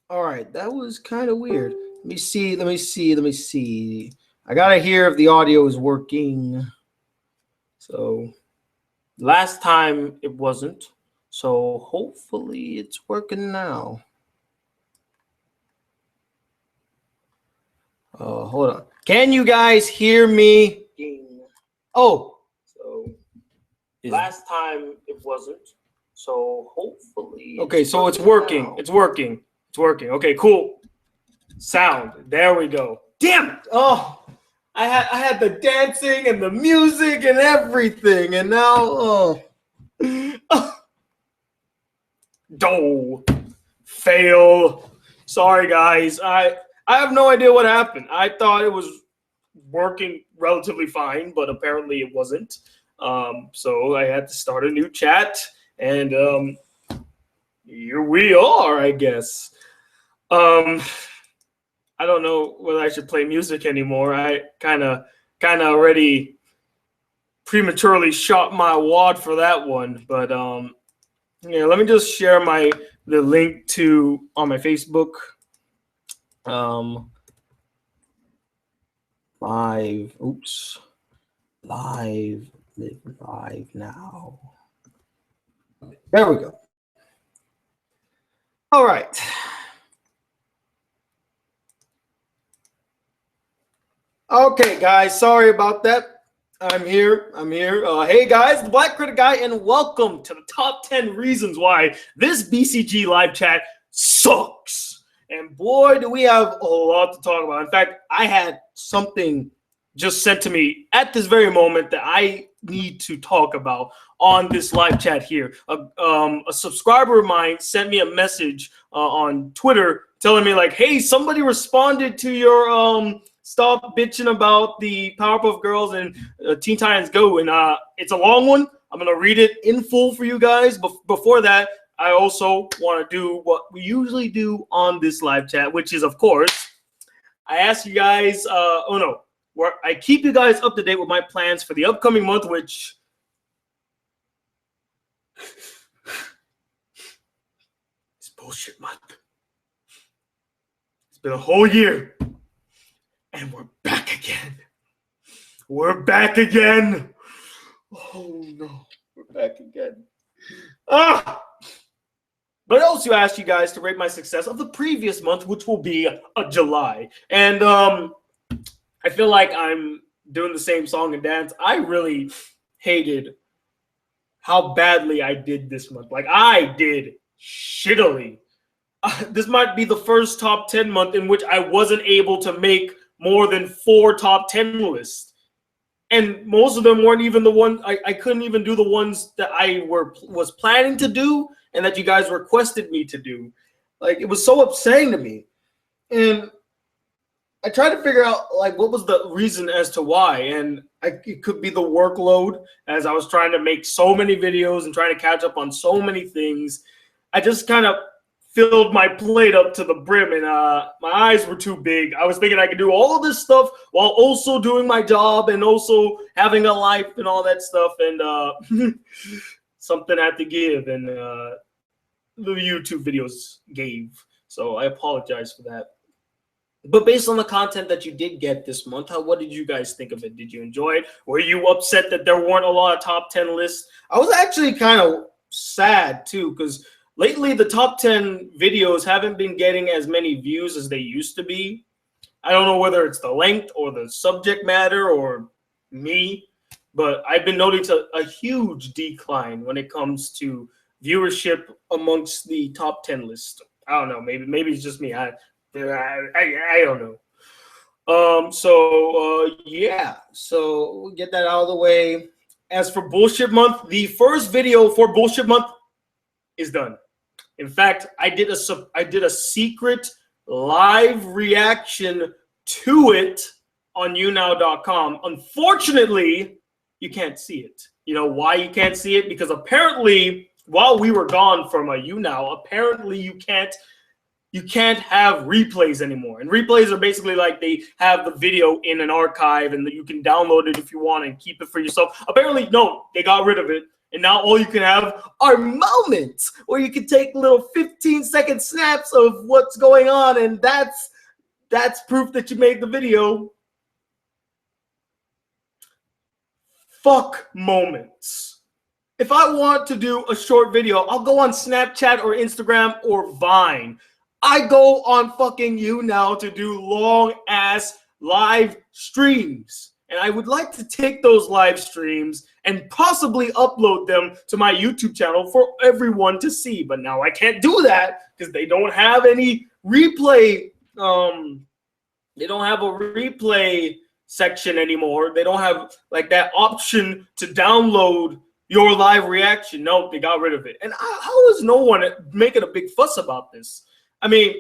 All right, that was kind of weird. Let me see. I gotta hear if the audio is working. So last time it wasn't. So hopefully it's working now. Hold on. Can you guys hear me? Oh, so last time it wasn't. So hopefully. Okay, so it's working. Now. It's working. It's working. Okay, cool. Sound. There we go. Damn it. Oh, I had the dancing and the music and everything, and now fail. Sorry guys. I have no idea what happened. I thought it was working relatively fine, but apparently it wasn't. So I had to start a new chat, and here we are, I guess. I don't know whether I should play music anymore. I kind of already prematurely shot my wad for that one, but yeah, let me just share the link to on my Facebook. Live now. There we go. All right. Okay, guys, sorry about that. I'm here. Hey, guys, the Black Critic Guy, and welcome to the top 10 reasons why this BCG live chat sucks. And boy, do we have a lot to talk about. In fact, I had something just sent to me at this very moment that I need to talk about on this live chat here. A subscriber of mine sent me a message on Twitter telling me like, hey, somebody responded to your stop bitching about the Powerpuff Girls and Teen Titans Go, and it's a long one. I'm gonna read it in full for you guys. But before that, I also want to do what we usually do on this live chat, which is, of course, I ask you guys. Where I keep you guys up to date with my plans for the upcoming month, which is bullshit month. It's been a whole year. And we're back again. We're back again. Oh, no. We're back again. But I also asked you guys to rate my success of the previous month, which will be July. And I feel like I'm doing the same song and dance. I really hated how badly I did this month. Like, I did shittily. This might be the first top 10 month in which I wasn't able to make more than 4 top 10 lists. And most of them weren't even the ones, I couldn't even do the ones that I was planning to do and that you guys requested me to do. Like, it was so upsetting to me. And I tried to figure out like what was the reason as to why, and it could be the workload, as I was trying to make so many videos and trying to catch up on so many things. I just kind of filled my plate up to the brim, and my eyes were too big. I was thinking I could do all of this stuff while also doing my job and also having a life and all that stuff, and something had to give, and the YouTube videos gave. So I apologize for that. But based on the content that you did get this month, what did you guys think of it? Did you enjoy it? Were you upset that there weren't a lot of top 10 lists? I was actually kind of sad too, because lately the top 10 videos haven't been getting as many views as they used to be. I don't know whether it's the length or the subject matter or me, but I've been noticing a huge decline when it comes to viewership amongst the top 10 list. I don't know. Maybe it's just me. I don't know. Yeah. So we'll get that out of the way. As for Bullshit Month, the first video for Bullshit Month is done. In fact, I did a secret live reaction to it on YouNow.com. Unfortunately, you can't see it. You know why you can't see it? Because apparently, while we were gone from YouNow, apparently you can't have replays anymore. And replays are basically like they have the video in an archive and you can download it if you want and keep it for yourself. Apparently, no, they got rid of it. And now all you can have are moments where you can take little 15-second snaps of what's going on, and that's proof that you made the video. Fuck moments. If I want to do a short video, I'll go on Snapchat or Instagram or Vine. I go on fucking YouNow to do long-ass live streams. And I would like to take those live streams and possibly upload them to my YouTube channel for everyone to see. But now I can't do that because they don't have any replay. They don't have a replay section anymore. They don't have like that option to download your live reaction. No, they got rid of it. And how is no one making a big fuss about this? I mean,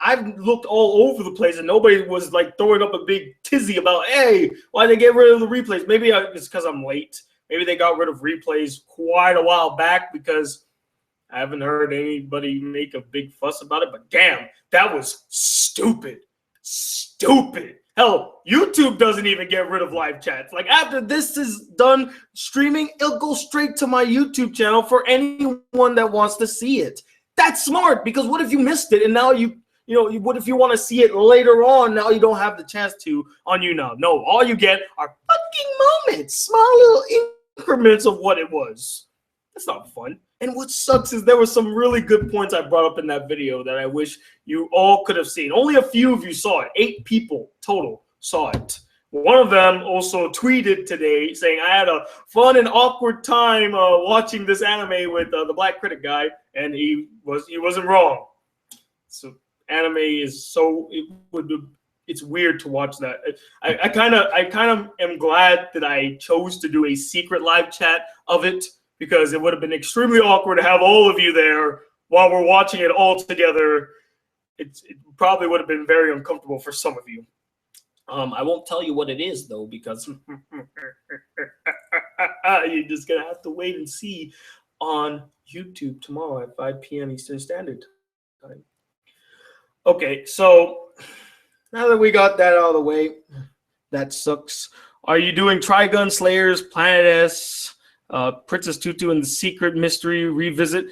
I've looked all over the place and nobody was like throwing up a big tizzy about, hey, why they get rid of the replays? Maybe it's because I'm late. Maybe they got rid of replays quite a while back because I haven't heard anybody make a big fuss about it. But damn, that was stupid. Stupid. Hell, YouTube doesn't even get rid of live chats. Like after this is done streaming, it'll go straight to my YouTube channel for anyone that wants to see it. That's smart, because what if you missed it and now what if you want to see it later on? Now you don't have the chance to on YouNow. No, all you get are fucking moments, small little increments of what it was. That's not fun. And what sucks is there were some really good points I brought up in that video that I wish you all could have seen. Only a few of you saw it. 8 people total saw it. One of them also tweeted today saying, I had a fun and awkward time watching this anime with the Black Critic Guy, and he wasn't wrong. So anime is it's weird to watch that. I kind of am glad that I chose to do a secret live chat of it, because it would have been extremely awkward to have all of you there while we're watching it all together. It probably would have been very uncomfortable for some of you. I won't tell you what it is, though, because you're just going to have to wait and see on YouTube tomorrow at 5 p.m. Eastern Standard Time. Okay, so now that we got that out of the way, that sucks. Are you doing Trigun Slayers, Planet S, Princess Tutu, and the Secret Mystery Revisit?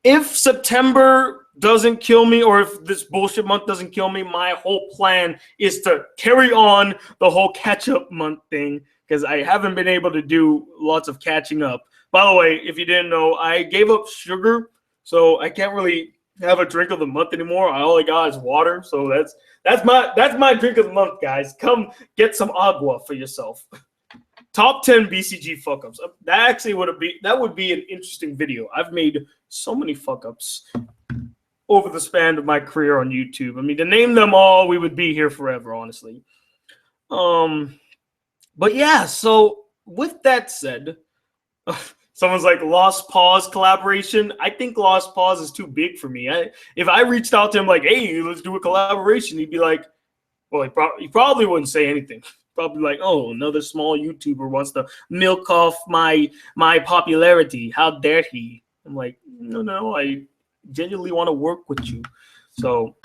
If September doesn't kill me, or if this bullshit month doesn't kill me, my whole plan is to carry on the whole catch-up month thing, because I haven't been able to do lots of catching up. By the way, if you didn't know, I gave up sugar, so I can't really have a drink of the month anymore. I only got is water, so that's my drink of the month, guys. Come get some agua for yourself. Top 10 BCG fuck-ups. That actually would be an interesting video. I've made so many fuck-ups over the span of my career on YouTube. I mean, to name them all, we would be here forever, honestly. But yeah, so with that said, someone's like, Lost Pause collaboration. I think Lost Pause is too big for me. If I reached out to him like, hey, let's do a collaboration, he'd be like, well, he probably wouldn't say anything. Probably like, oh, another small YouTuber wants to milk off my popularity. How dare he? I'm like, no, I genuinely want to work with you. So,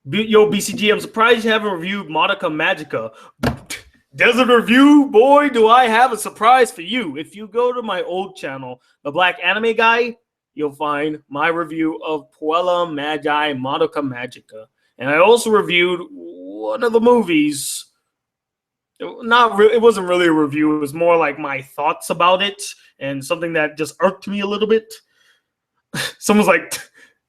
yo, BCG, I'm surprised you haven't reviewed Madoka Magica. Desert Review, boy, do I have a surprise for you. If you go to my old channel, The Black Anime Guy, you'll find my review of Puella Magi Madoka Magica. And I also reviewed one of the movies. It wasn't really a review. It was more like my thoughts about it and something that just irked me a little bit. Someone's like,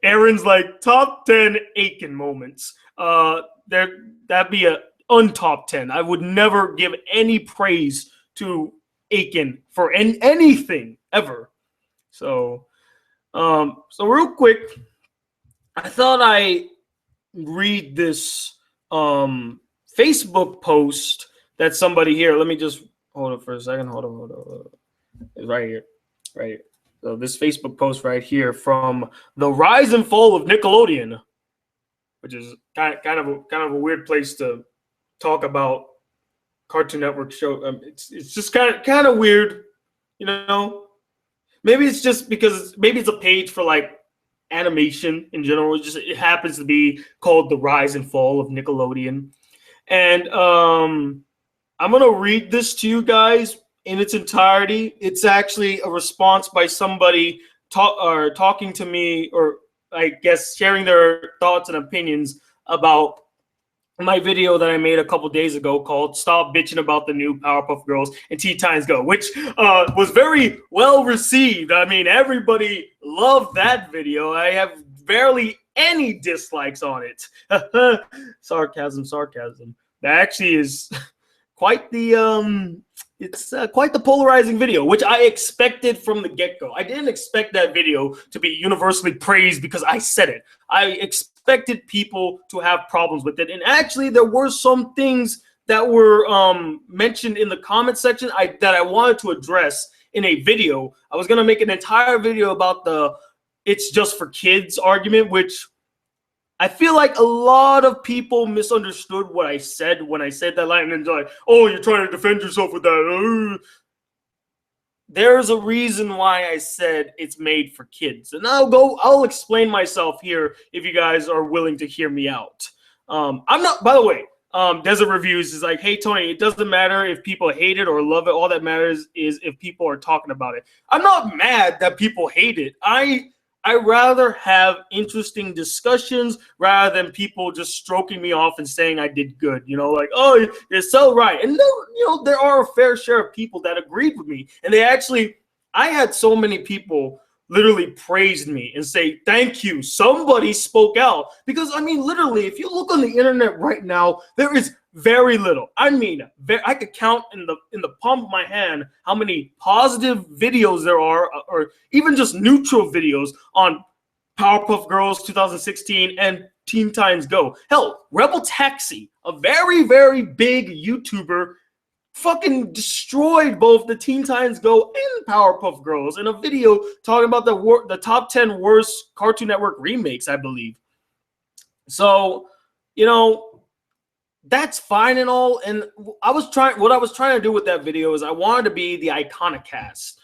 Aaron's like, top 10 Aiken moments. That'd be a untop 10. I would never give any praise to Aiken for anything ever. So real quick, I thought I read this Facebook post that somebody here. Let me just hold it for a second. Hold on. It's right here. So this Facebook post right here from The Rise and Fall of Nickelodeon, which is kind of a weird place to talk about Cartoon Network show. It's just kind of weird, Maybe it's just because maybe it's a page for like animation in general. It happens to be called The Rise and Fall of Nickelodeon, and I'm gonna read this to you guys in its entirety. It's actually a response by somebody talking to me, or I guess sharing their thoughts and opinions about my video that I made a couple days ago called "Stop Bitching About the New Powerpuff Girls and Teen Titans Go," which was very well received. I mean, everybody loved that video. I have barely any dislikes on it. Sarcasm. That actually is quite the quite the polarizing video, which I expected from the get-go. I didn't expect that video to be universally praised because I said it. I expected people to have problems with it, and actually there were some things that were mentioned in the comment section that I wanted to address in a video. I was gonna make an entire video about the "it's just for kids" argument, which I feel like a lot of people misunderstood what I said when I said that line, and they're like, "Oh, you're trying to defend yourself with that." There's a reason why I said it's made for kids, and I'll explain myself here if you guys are willing to hear me out. I'm not, by the way, Desert Reviews is like, "Hey Tony, it doesn't matter if people hate it or love it. All that matters is if people are talking about it." I'm not mad that people hate it. I rather have interesting discussions rather than people just stroking me off and saying I did good. You know, like, "Oh, you're so right." And there are a fair share of people that agreed with me, and I had so many people literally praised me and say, "Thank you, somebody spoke out." Because I mean, literally, if you look on the internet right now, there is very little. I mean, I could count in the palm of my hand how many positive videos there are, or even just neutral videos on Powerpuff Girls 2016 and Teen Titans Go. Hell, Rebel Taxi, a very, very big YouTuber, fucking destroyed both the Teen Titans Go and Powerpuff Girls in a video talking about the top 10 worst Cartoon Network remakes, I believe. So, that's fine and all. And what I was trying to do with that video is I wanted to be the iconoclast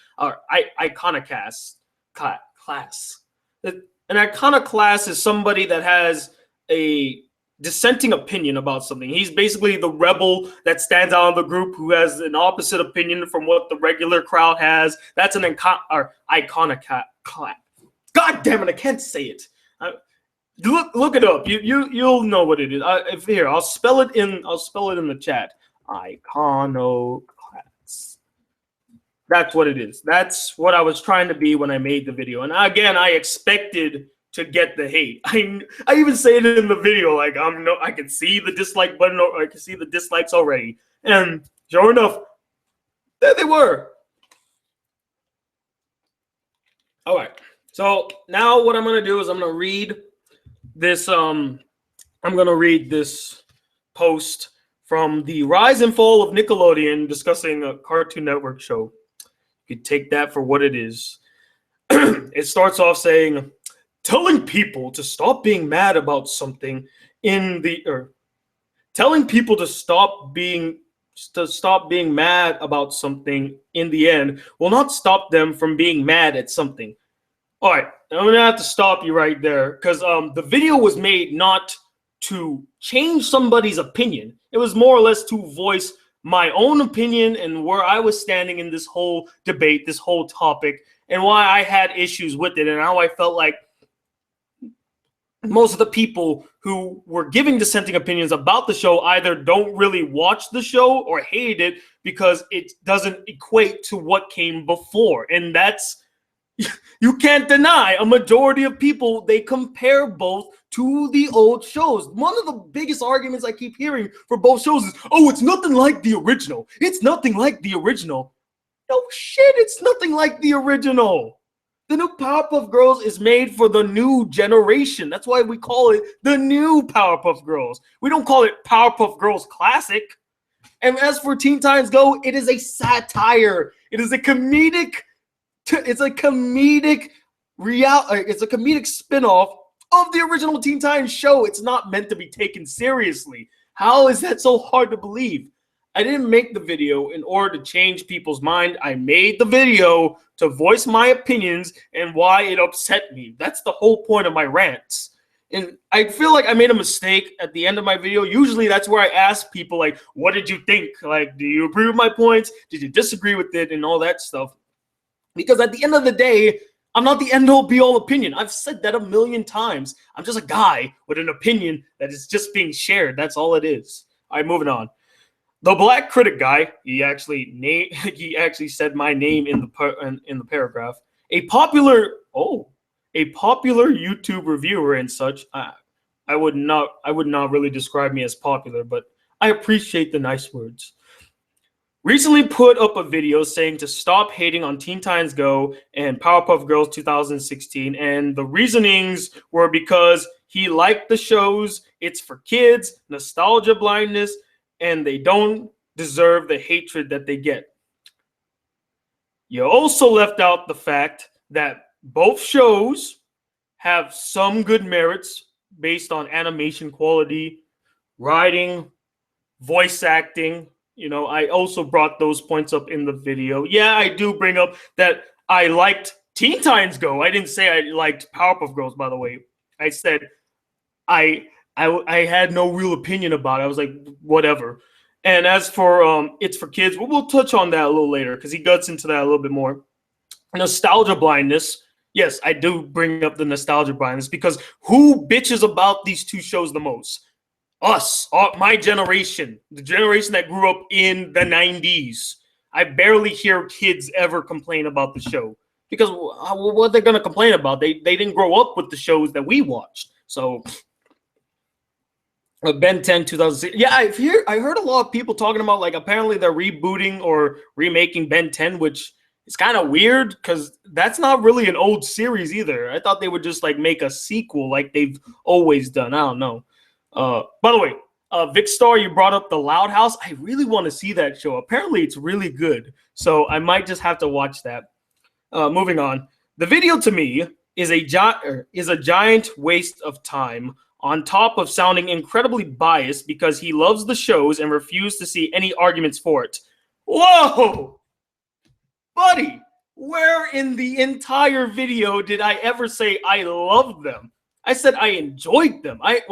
class. An iconoclast is somebody that has a dissenting opinion about something. He's basically the rebel that stands out in the group who has an opposite opinion from what the regular crowd has. That's an iconoclast. God damn it, I can't say it. Look it up. You'll know what it is. Here, I'll spell it in the chat. Iconoclast. That's what it is. That's what I was trying to be when I made the video. And again, I expected to get the hate. I even say it in the video, like I can see the dislike button, or I can see the dislikes already. And sure enough, there they were. All right. So now what I'm gonna do is I'm gonna read this post from the Rise and Fall of Nickelodeon discussing a Cartoon Network show. You could take that for what it is. It starts off saying, telling people to stop being mad about something telling people to stop being mad about something in the end will not stop them from being mad at something. All right, I'm gonna have to stop you right there, because the video was made not to change somebody's opinion. It was more or less to voice my own opinion and where I was standing in this whole debate, this whole topic, and why I had issues with it, and how I felt like most of the people who were giving dissenting opinions about the show either don't really watch the show or hate it because it doesn't equate to what came before. And that's, you can't deny, a majority of people, they compare both to the old shows. One of the biggest arguments I keep hearing for both shows is, "Oh, it's nothing like the original. It's nothing like the original." No shit, it's nothing like the original. The new Powerpuff Girls is made for the new generation. That's why we call it the new Powerpuff Girls. We don't call it Powerpuff Girls Classic. And as for Teen Titans Go, it is a satire. It is a comedic. It's a comedic spinoff of the original Teen Titans show. It's not meant to be taken seriously. How is that so hard to believe? I didn't make the video in order to change people's mind. I made the video to voice my opinions and why it upset me. That's the whole point of my rants. And I feel like I made a mistake at the end of my video. Usually that's where I ask people, like, what did you think? Like, do you agree with my points? Did you disagree with it? And all that stuff. Because at the end of the day, I'm not the end-all be-all opinion. I've said that a million times. I'm just a guy with an opinion that is just being shared. That's all it is. All right, moving on. The Black Critic Guy, he actually said my name in the paragraph. A popular YouTube reviewer and such. I would not really describe me as popular, but I appreciate the nice words. Recently put up a video saying to stop hating on Teen Titans Go and Powerpuff Girls 2016, and the reasonings were because he liked the shows, it's for kids, nostalgia blindness, and they don't deserve the hatred that they get. You also left out the fact that both shows have some good merits based on animation quality, writing, voice acting. You know, I also brought those points up in the video. Yeah, I do bring up that I liked Teen Titans Go. I didn't say I liked Powerpuff Girls, by the way. I said I had no real opinion about it. I was like, whatever. And as for it's for kids, we'll touch on that a little later because he guts into that a little bit more. Nostalgia blindness. Yes, I do bring up the nostalgia blindness because who bitches about these two shows the most? Us, my generation, the generation that grew up in the 90s. I barely hear kids ever complain about the show because what they're going to complain about? They didn't grow up with the shows that we watched. So Ben 10 2006. Yeah, I heard a lot of people talking about like apparently they're rebooting or remaking Ben 10, which is kind of weird because that's not really an old series either. I thought they would just like make a sequel like they've always done. I don't know. By the way, Vic Star, you brought up The Loud House. I really want to see that show. Apparently, it's really good. So I might just have to watch that. Moving on. The video to me is a giant waste of time on top of sounding incredibly biased because he loves the shows and refused to see any arguments for it. Whoa! Buddy, where in the entire video did I ever say I loved them? I said I enjoyed them. I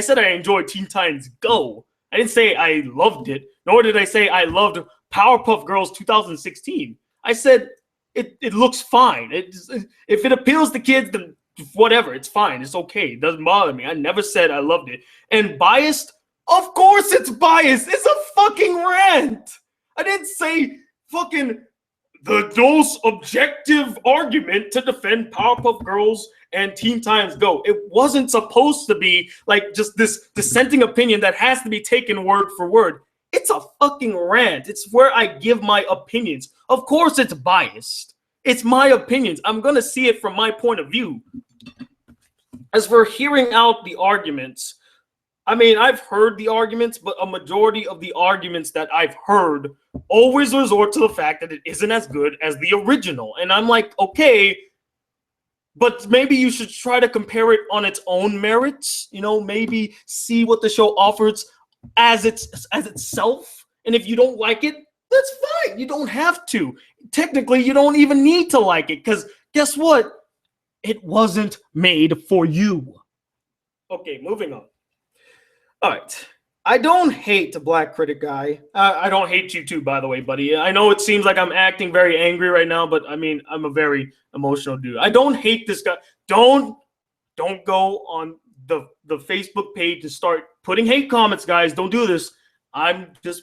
said I enjoyed Teen Titans Go. I didn't say I loved it, nor did I say I loved Powerpuff Girls 2016. I said it looks fine. If it appeals to kids, then whatever, it's fine. It's okay. It doesn't bother me. I never said I loved it. And biased? Of course it's biased. It's a fucking rant. I didn't say fucking the most objective argument to defend Powerpuff Girls and Teen Titans Go. It wasn't supposed to be like just this dissenting opinion that has to be taken word for word. It's a fucking rant. It's where I give my opinions. Of course it's biased. It's my opinions. I'm going to see it from my point of view. As for hearing out the arguments, I mean, I've heard the arguments, but a majority of the arguments that I've heard always resort to the fact that it isn't as good as the original. And I'm like, okay, but maybe you should try to compare it on its own merits. You know, maybe see what the show offers as itself. And if you don't like it, that's fine. You don't have to. Technically, you don't even need to like it because guess what? It wasn't made for you. Okay, moving on. All right. I don't hate the Black Critic Guy. I don't hate you too, by the way, buddy. I know it seems like I'm acting very angry right now, but I mean, I'm a very emotional dude. I don't hate this guy. Don't go on the Facebook page and start putting hate comments, guys. Don't do this. I'm just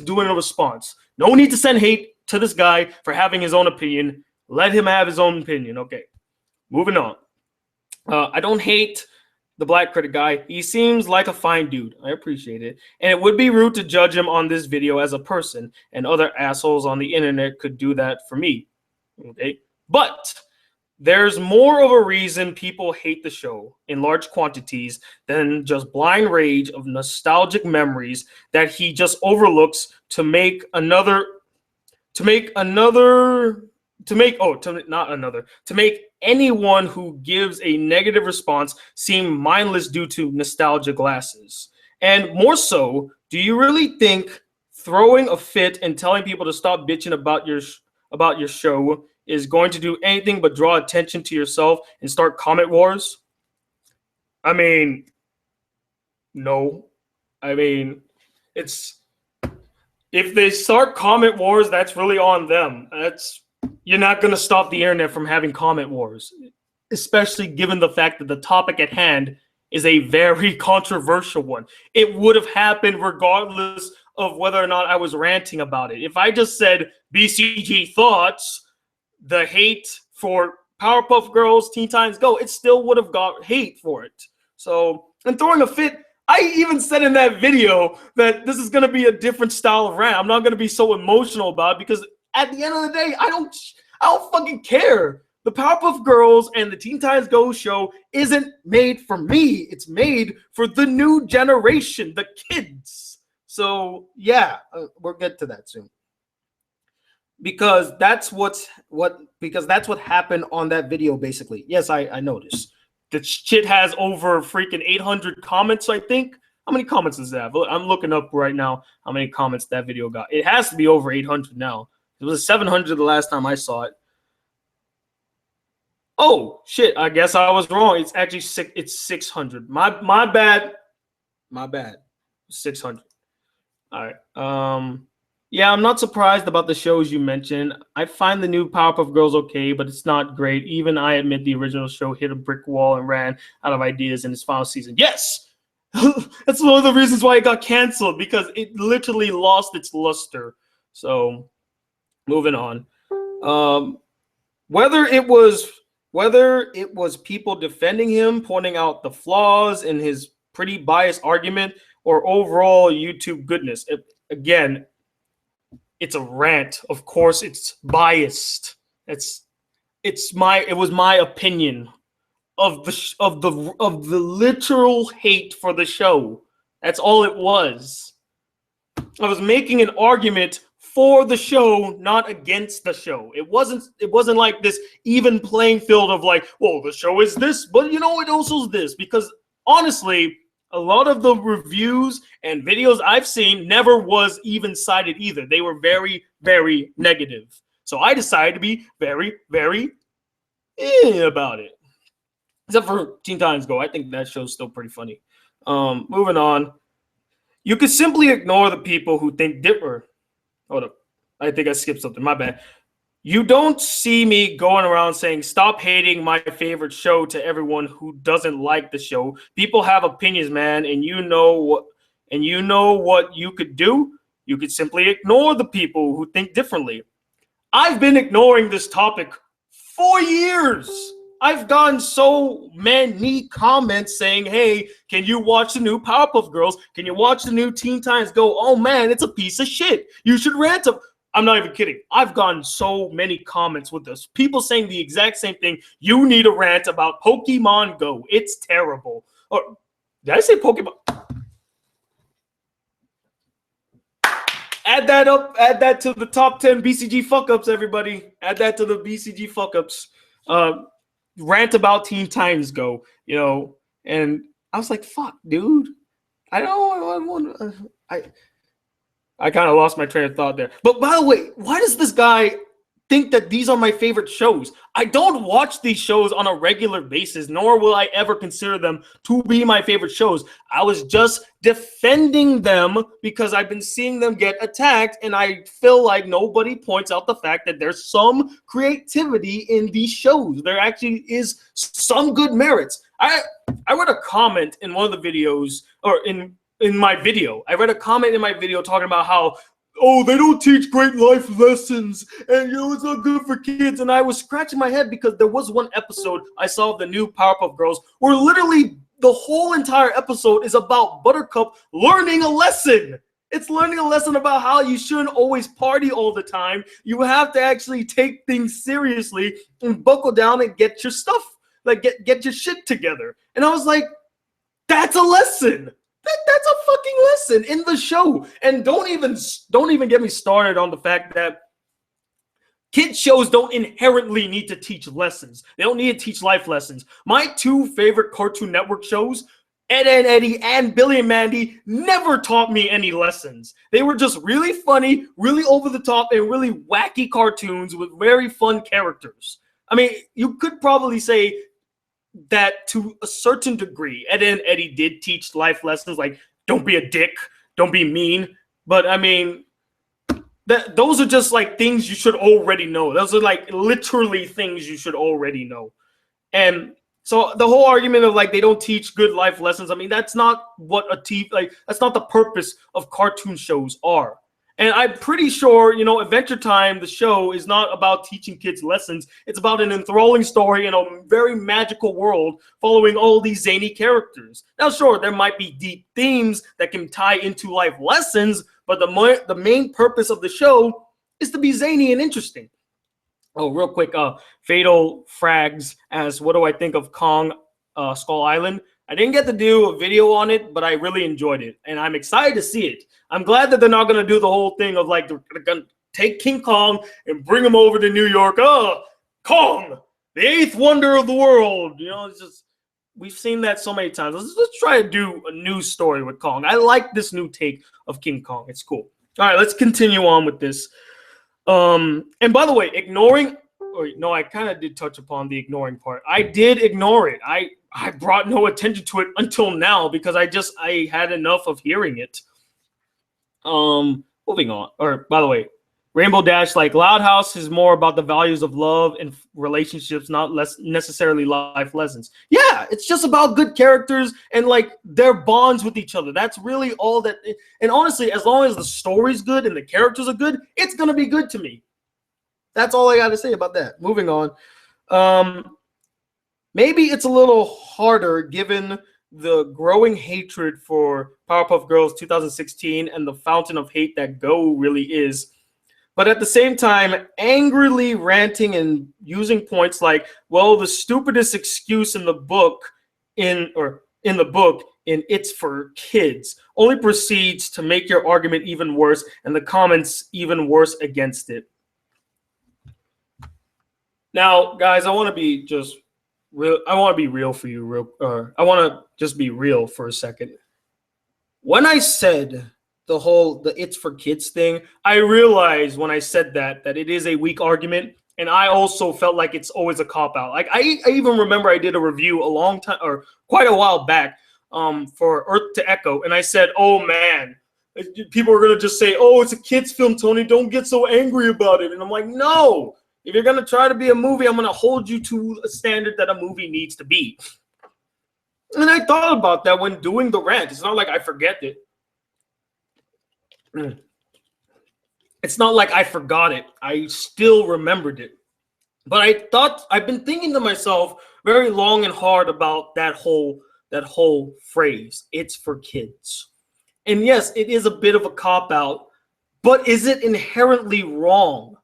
doing a response. No need to send hate to this guy for having his own opinion. Let him have his own opinion. Okay, moving on. I don't hate the Black Critic Guy. He seems like a fine dude. I appreciate it. And it would be rude to judge him on this video as a person, and other assholes on the internet could do that for me. Okay? But there's more of a reason people hate the show in large quantities than just blind rage of nostalgic memories that he just overlooks to make anyone who gives a negative response seem mindless due to nostalgia glasses. And more so, do you really think throwing a fit and telling people to stop bitching about your show is going to do anything but draw attention to yourself and start comment wars? I mean, no. I mean, it's if they start comment wars, that's really on them. You're not going to stop the internet from having comment wars, especially given the fact that the topic at hand is a very controversial one. It would have happened regardless of whether or not I was ranting about it. If I just said BCG thoughts, the hate for Powerpuff Girls, Teen Titans Go, it still would have got hate for it. So, and throwing a fit, I even said in that video that this is going to be a different style of rant. I'm not going to be so emotional about it because at the end of the day, I don't fucking care. The Powerpuff Girls and the Teen Titans Go show isn't made for me. It's made for the new generation, the kids. So yeah, we'll get to that soon. Because that's what happened on that video, basically. Yes, I noticed. The shit has over freaking 800 comments, I think. How many comments does that have? I'm looking up right now how many comments that video got. It has to be over 800 now. It was 700 the last time I saw it. Oh, shit. I guess I was wrong. It's actually it's 600. My bad. My bad. 600. All right. Yeah, I'm not surprised about the shows you mentioned. I find the new Powerpuff Girls okay, but it's not great. Even I admit the original show hit a brick wall and ran out of ideas in its final season. Yes! That's one of the reasons why it got canceled, because it literally lost its luster. So, moving on. Whether it was people defending him, pointing out the flaws in his pretty biased argument, or overall YouTube goodness. Again, it's a rant. Of course, it's biased. It was my opinion of the literal hate for the show. That's all it was. I was making an argument for the show, not against the show. It wasn't like this even playing field of like, well, the show is this, but it also is this. Because honestly, a lot of the reviews and videos I've seen never was even cited either. They were very, very negative. So I decided to be very, very about it. Except for Teen Titans Go. I think that show's still pretty funny. Moving on. You could simply ignore the people who think different. Hold up. I think I skipped something. My bad. You don't see me going around saying, stop hating my favorite show to everyone who doesn't like the show. People have opinions, man, and you know what you could do? You could simply ignore the people who think differently. I've been ignoring this topic for years. I've gotten so many comments saying, hey, can you watch the new Powerpuff Girls? Can you watch the new Teen Titans Go? Oh, man, it's a piece of shit. You should rant up. I'm not even kidding. I've gotten so many comments with this. People saying the exact same thing. You need a rant about Pokemon Go. It's terrible. Or did I say Pokemon? Add that up. Add that to the top 10 BCG fuck-ups, everybody. Add that to the BCG fuck-ups. Rant about Teen Titans Go. And I was like, fuck, dude. I kind of lost my train of thought there. But by the way, why does this guy think that these are my favorite shows? I don't watch these shows on a regular basis, nor will I ever consider them to be my favorite shows. I was just defending them because I've been seeing them get attacked, and I feel like nobody points out the fact that there's some creativity in these shows. There actually is some good merits. I read a comment in one of the videos, or in my video. I read a comment in my video talking about how, they don't teach great life lessons, and it's not good for kids. And I was scratching my head because there was one episode I saw of the new Powerpuff Girls where literally the whole entire episode is about Buttercup learning a lesson. It's learning a lesson about how you shouldn't always party all the time. You have to actually take things seriously and buckle down and get your stuff, like get your shit together. And I was like, that's a lesson. That's a fucking lesson in the show. And don't even get me started on the fact that kids shows don't inherently need to teach lessons. They don't need to teach life lessons. My two favorite Cartoon Network shows, Ed, Edd n Eddy and Billy and Mandy, never taught me any lessons. They were just really funny, really over the top, and really wacky cartoons with very fun characters. I mean, you could probably say that to a certain degree. Ed and Eddie did teach life lessons like don't be a dick, don't be mean. But I mean, those are just like things you should already know. Those are like literally things you should already know. And so the whole argument of like they don't teach good life lessons, I mean, that's not what that's not the purpose of cartoon shows are. And I'm pretty sure, Adventure Time, the show, is not about teaching kids lessons. It's about an enthralling story in a very magical world following all these zany characters. Now, sure, there might be deep themes that can tie into life lessons, but the main purpose of the show is to be zany and interesting. Oh, real quick, Fatal Frags asks, what do I think of Kong Skull Island? I didn't get to do a video on it, but I really enjoyed it, and I'm excited to see it. I'm glad that they're not going to do the whole thing of like they're going to take King Kong and bring him over to New York. Oh, Kong, the eighth wonder of the world. It's just we've seen that so many times. Let's try to do a new story with Kong. I like this new take of King Kong. It's cool. All right, let's continue on with this. And by the way, I kind of did touch upon the ignoring part. I did ignore it. I brought no attention to it until now because I had enough of hearing it. Moving on. Or by the way, Rainbow Dash, like Loud House is more about the values of love and relationships, not less necessarily life lessons. Yeah, it's just about good characters and like their bonds with each other. That's really all that. And honestly, as long as the story's good and the characters are good, it's gonna be good to me. That's all I got to say about that. Moving on. Maybe it's a little harder given the growing hatred for Powerpuff Girls 2016 and the fountain of hate that Go really is. But at the same time, angrily ranting and using points like, well, the stupidest excuse in the book in It's for Kids only proceeds to make your argument even worse and the comments even worse against it. Now, guys, I want to be just real. I want to be real for you. I want to just be real for a second. When I said the It's for Kids thing, I realized when I said that it is a weak argument, and I also felt like it's always a cop out. Like I even remember I did a review a long time or quite a while back for Earth to Echo, and I said, "Oh man, people are gonna just say, oh, it's a kids film, Tony. Don't get so angry about it." And I'm like, no. If you're going to try to be a movie, I'm going to hold you to a standard that a movie needs to be. And I thought about that when doing the rant. It's not like I forget it. It's not like I forgot it. I still remembered it. But I've been thinking to myself very long and hard about that whole phrase, it's for kids. And yes, it is a bit of a cop-out, but is it inherently wrong?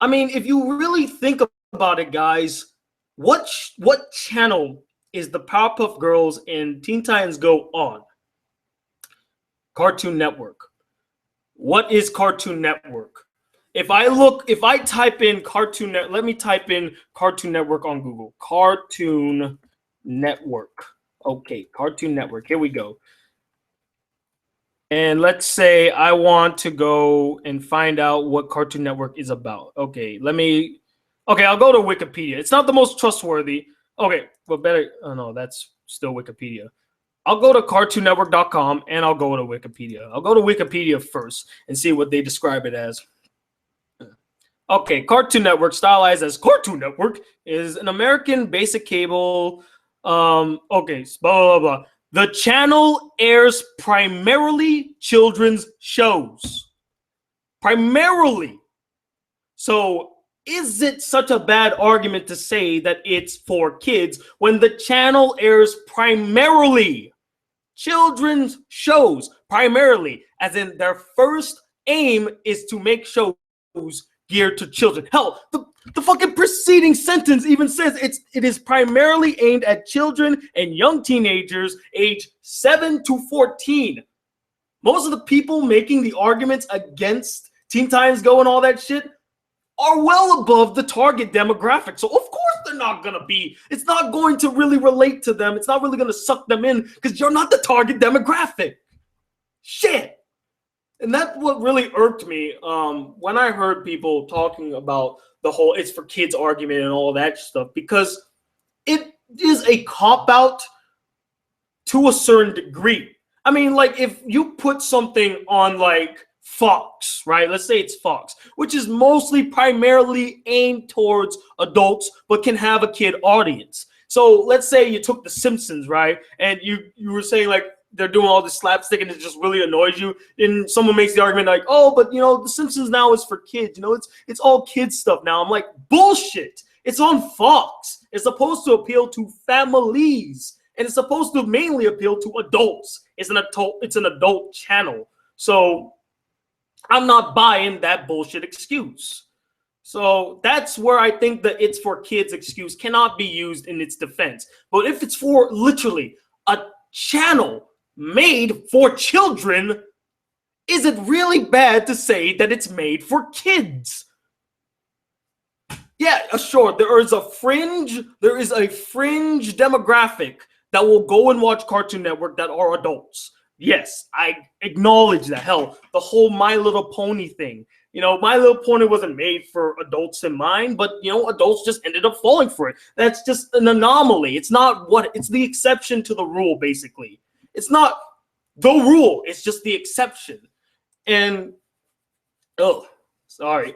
I mean, if you really think about it, guys, what channel is the Powerpuff Girls and Teen Titans Go on? Cartoon Network. What is Cartoon Network? If I type in Cartoon Network, let me type in Cartoon Network on Google. Cartoon Network. Okay, Cartoon Network. Here we go. And let's say I want to go and find out what Cartoon Network is about. Okay, I'll go to Wikipedia. It's not the most trustworthy. Okay, but better. Oh no, that's still Wikipedia. I'll go to cartoonnetwork.com and I'll go to Wikipedia. I'll go to Wikipedia first and see what they describe it as. Okay, Cartoon Network, stylized as Cartoon Network, is an American basic cable. Blah, blah, blah. The channel airs primarily children's shows. Primarily. So is it such a bad argument to say that it's for kids when the channel airs primarily children's shows? Primarily, as in their first aim is to make shows geared to children. Hell, the fucking preceding sentence even says it is primarily aimed at children and young teenagers age 7 to 14. Most of the people making the arguments against Teen Titans Go and all that shit are well above the target demographic. So of course they're not going to be. It's not going to really relate to them. It's not really going to suck them in because you're not the target demographic. Shit. And that's what really irked me when I heard people talking about the whole it's for kids argument and all that stuff, because is a cop-out to a certain degree. I mean, like, if you put something on, like, Fox, right? Let's say it's Fox, which is mostly primarily aimed towards adults, but can have a kid audience. So let's say you took The Simpsons, right? And you were saying, like, they're doing all this slapstick and it just really annoys you. And someone makes the argument like, oh, but, you know, The Simpsons now is for kids. You know, it's all kids stuff now. I'm like, bullshit. It's on Fox. It's supposed to appeal to families. And it's supposed to mainly appeal to adults. It's an adult channel. So I'm not buying that bullshit excuse. So that's where I think the it's for kids excuse cannot be used in its defense. But if it's for literally a channel made for children, is it really bad to say that it's made for kids? Yeah, sure. There is a fringe demographic that will go and watch Cartoon Network that are adults. Yes, I acknowledge that. Hell, the whole My Little Pony thing. You know, My Little Pony wasn't made for adults in mind, but, you know, adults just ended up falling for it. That's just an anomaly. It's the exception to the rule, basically. It's not the rule. It's just the exception. And, oh, sorry.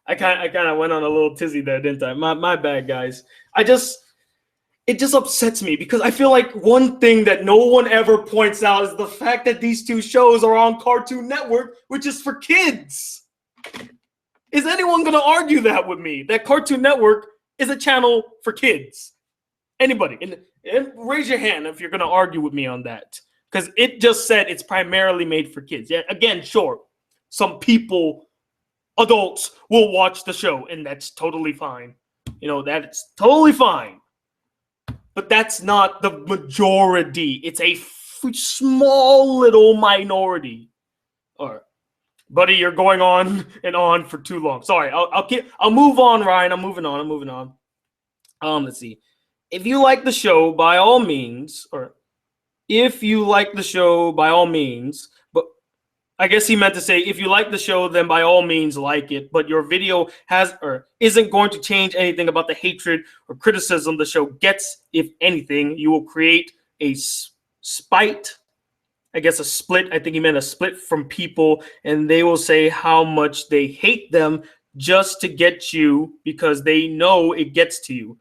I kind of went on a little tizzy there, didn't I? My bad, guys. It just upsets me because I feel like one thing that no one ever points out is the fact that these two shows are on Cartoon Network, which is for kids. Is anyone going to argue that with me? That Cartoon Network is a channel for kids? Anybody? And raise your hand if you're going to argue with me on that. Because it just said it's primarily made for kids. Yeah, again, sure. Some people, adults, will watch the show, and that's totally fine. You know, that's totally fine. But that's not the majority. It's a small little minority. All right. Buddy, you're going on and on for too long. Sorry, I'll move on, Ryan. I'm moving on. Let's see. If you like the show, by all means, but I guess he meant to say, if you like the show, then by all means like it. But your video isn't going to change anything about the hatred or criticism the show gets. If anything, you will create a split. I think he meant a split from people, and they will say how much they hate them just to get you because they know it gets to you.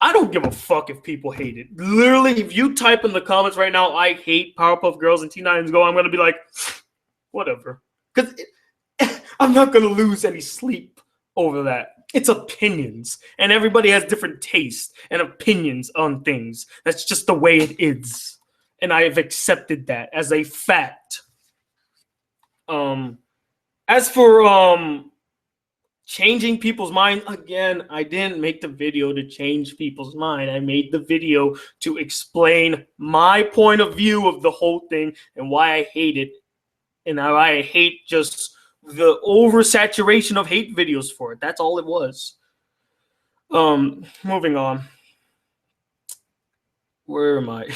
I don't give a fuck if people hate it. Literally, if you type in the comments right now, I hate Powerpuff Girls and T9's Go, I'm going to be like, whatever. Because I'm not going to lose any sleep over that. It's opinions. And everybody has different tastes and opinions on things. That's just the way it is. And I have accepted that as a fact. As for changing people's mind, again, I didn't make the video to change people's mind. I made the video to explain my point of view of the whole thing and why I hate it. And how I hate just the oversaturation of hate videos for it. That's all it was. Moving on. Where am I?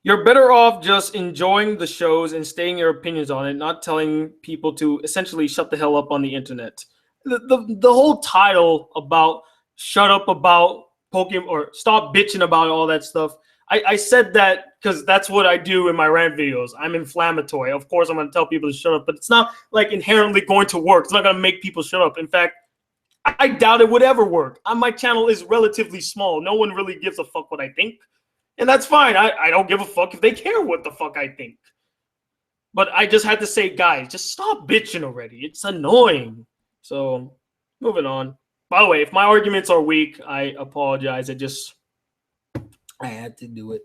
You're better off just enjoying the shows and stating your opinions on it, not telling people to essentially shut the hell up on the internet. The whole title about shut up about Pokemon or stop bitching about all that stuff. I said that because that's what I do in my rant videos. I'm inflammatory. Of course, I'm going to tell people to shut up, but it's not like inherently going to work. It's not going to make people shut up. In fact, I doubt it would ever work. My channel is relatively small. No one really gives a fuck what I think. And that's fine. I don't give a fuck if they care what the fuck I think. But I just had to say, guys, just stop bitching already. It's annoying. So, moving on. By the way, if my arguments are weak, I apologize. I had to do it.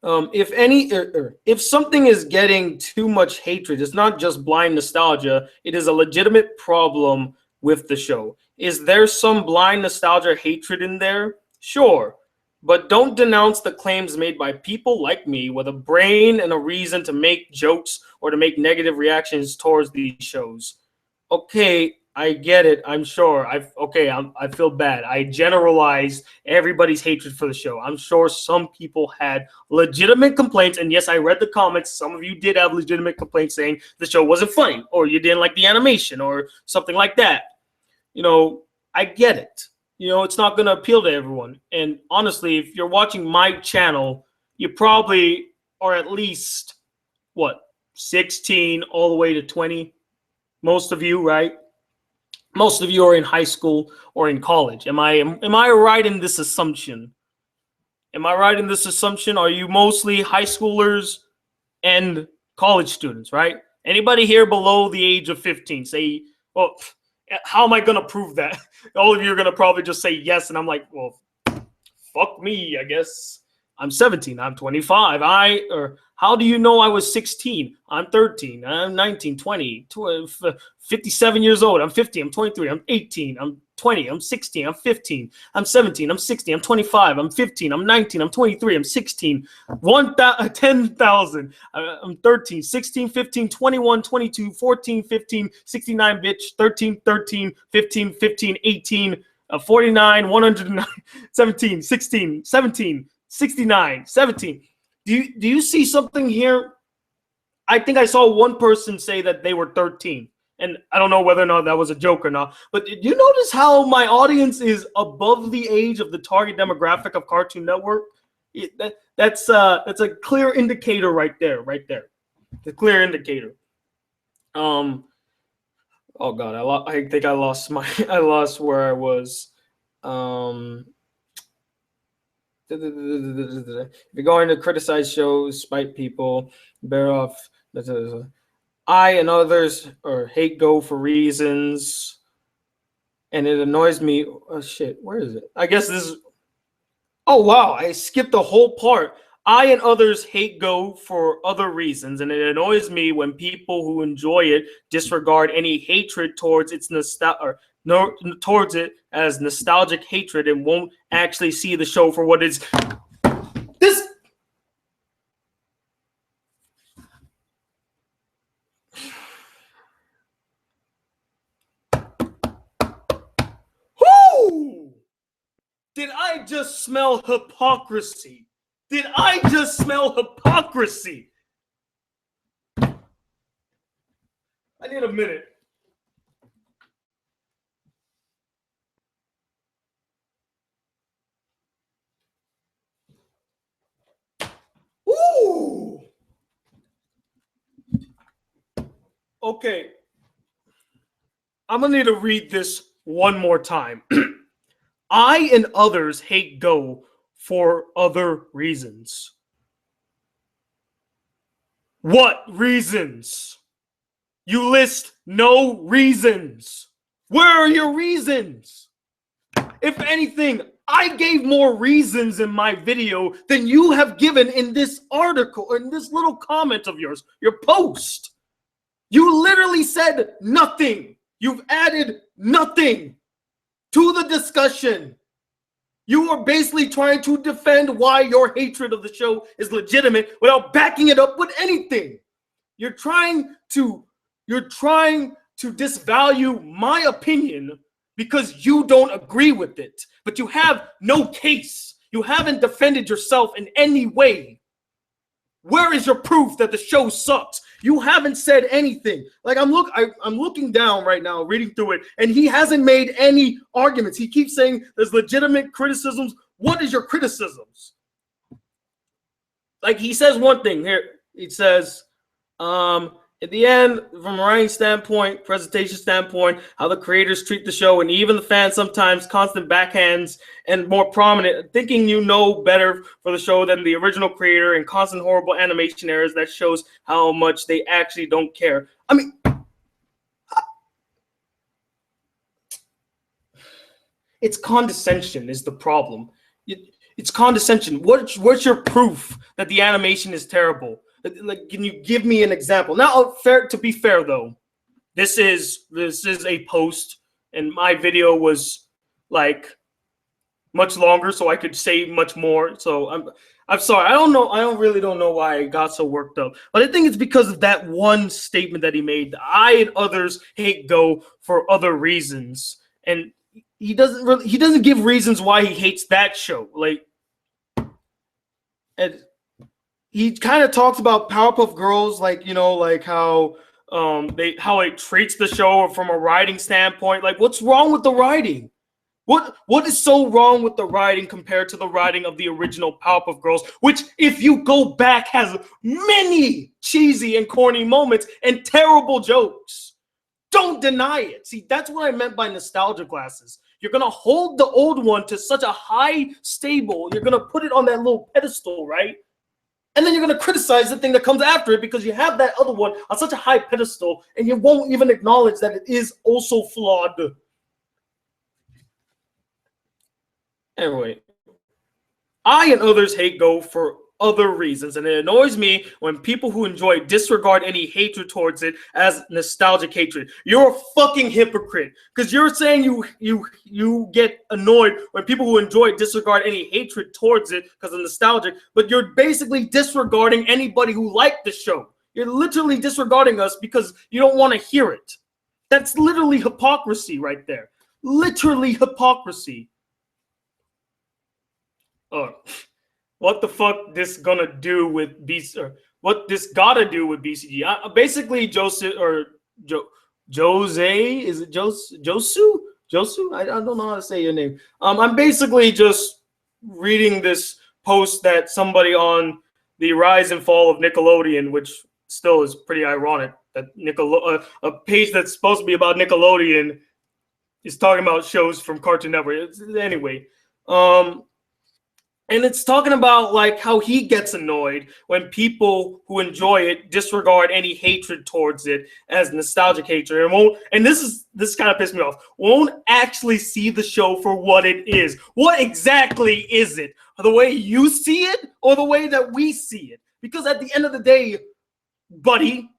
If something is getting too much hatred, it's not just blind nostalgia. It is a legitimate problem with the show. Is there some blind nostalgia hatred in there? Sure. But don't denounce the claims made by people like me with a brain and a reason to make jokes or to make negative reactions towards these shows. Okay, I get it. I'm sure. I feel bad. I generalized everybody's hatred for the show. I'm sure some people had legitimate complaints. And yes, I read the comments. Some of you did have legitimate complaints saying the show wasn't funny or you didn't like the animation or something like that. You know, I get it. it's not going to appeal to everyone. And honestly, if you're watching my channel, you probably are at least, 16 all the way to 20? Most of you, right? Most of you are in high school or in college. Am I right in this assumption? Am I right in this assumption? Are you mostly high schoolers and college students, right? Anybody here below the age of 15? Say, well, how am I going to prove that? All of you are going to probably just say yes. And I'm like, well, fuck me, I guess. I'm 17. I'm 25. Or how do you know I was 16? I'm 13. I'm 19, 20, 57 years old. I'm 50. I'm 23. I'm 18. I'm 20. I'm 16. I'm 15. I'm 17. I'm 16. I'm 25. I'm 15. I'm 19. I'm 23. I'm 16. 10,000. I'm 13, 16, 15, 21, 22, 14, 15, 69 bitch, 13, 13, 15, 15, 18, 49, 109, 17, 16, 17, 69, 17. Do you see something here? I think I saw one person say that they were 13. And I don't know whether or not that was a joke or not. But did you notice how my audience is above the age of the target demographic of Cartoon Network? That's a clear indicator right there. The clear indicator. Oh God, I think I lost where I was. If you're going to criticize shows, spite people, bear off. I and others or hate go for reasons, and it annoys me. Oh shit, where is it? I guess this is. Oh wow, I skipped the whole part. I and others hate go for other reasons, and it annoys me when people who enjoy it disregard any hatred towards its towards it as nostalgic hatred and won't actually see the show for what it is. This. Whoo! Did I just smell hypocrisy? Did I just smell hypocrisy? I need a minute. Ooh. Okay. I'm gonna need to read this one more time. I and others hate go for other reasons. What reasons? You list no reasons. Where are your reasons? If anything, I gave more reasons in my video than you have given in this article, in this little comment of yours, your post. You literally said nothing. You've added nothing to the discussion. You are basically trying to defend why your hatred of the show is legitimate without backing it up with anything. You're trying to disvalue my opinion because you don't agree with it, but you have no case. You haven't defended yourself in any way. Where is your proof that the show sucks? You haven't said anything. Like I'm looking down right now, reading through it, and he hasn't made any arguments. He keeps saying there's legitimate criticisms. What is your criticisms? Like he says one thing here. He says, at the end, from a writing standpoint, presentation standpoint, how the creators treat the show, and even the fans sometimes constant backhands and more prominent, thinking you know better for the show than the original creator, and constant horrible animation errors that shows how much they actually don't care. I mean, it's condescension is the problem. It's condescension. What's your proof that the animation is terrible? Like, can you give me an example? Now, to be fair though, this is a post, and my video was like much longer, so I could say much more. So I'm sorry. I don't really know why I got so worked up. But I think it's because of that one statement that he made. I and others hate go for other reasons, and he doesn't give reasons why he hates that show. Like, and he kind of talks about Powerpuff Girls, like, like how how it treats the show from a writing standpoint. Like, what's wrong with the writing? What is so wrong with the writing compared to the writing of the original Powerpuff Girls, which, if you go back, has many cheesy and corny moments and terrible jokes? Don't deny it. See, that's what I meant by nostalgia glasses. You're going to hold the old one to such a high stable. You're going to put it on that little pedestal, right? And then you're going to criticize the thing that comes after it because you have that other one on such a high pedestal and you won't even acknowledge that it is also flawed. Anyway, I and others hate Go for other reasons, and it annoys me when people who enjoy it disregard any hatred towards it as nostalgic hatred. You're a fucking hypocrite because you're saying you get annoyed when people who enjoy it disregard any hatred towards it because of nostalgic, but you're basically disregarding anybody who liked the show. You're literally disregarding us because you don't want to hear it. That's literally hypocrisy right there. Literally hypocrisy. What the fuck this gonna do with what this gotta do with BCG? Basically, Joseph or Jose, is it Josu? I don't know how to say your name. I'm basically just reading this post that somebody on the rise and fall of Nickelodeon, which still is pretty ironic that a page that's supposed to be about Nickelodeon is talking about shows from Cartoon Network. Anyway, and it's talking about like how he gets annoyed when people who enjoy it disregard any hatred towards it as nostalgic hatred and this kind of pissed me off. Won't actually see the show for what it is. What exactly is it? The way you see it or the way that we see it? Because at the end of the day, buddy,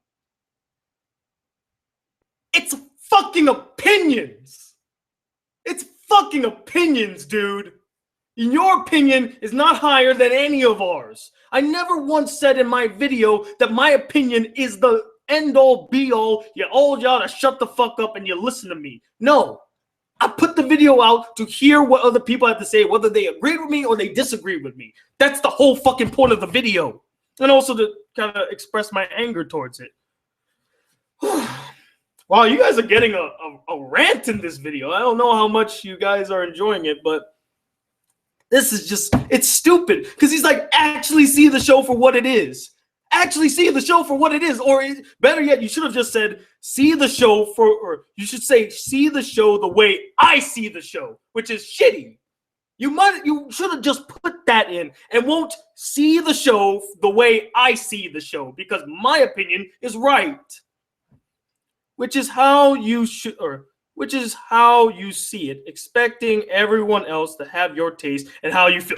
it's fucking opinions. It's fucking opinions, dude. Your opinion is not higher than any of ours. I never once said in my video that my opinion is the end-all, be-all. You all y'all to shut the fuck up and you listen to me. No. I put the video out to hear what other people have to say, whether they agreed with me or they disagreed with me. That's the whole fucking point of the video. And also to kind of express my anger towards it. Wow, you guys are getting a rant in this video. I don't know how much you guys are enjoying it, but this is just, it's stupid. Because he's like, actually see the show for what it is. Actually see the show for what it is. Or better yet, you should have just said, see the show for, or you should say, see the show the way I see the show, which is shitty. You should have just put that in and won't see the show the way I see the show because my opinion is right. Which is how you should, or which is how you see it, expecting everyone else to have your taste and how you feel.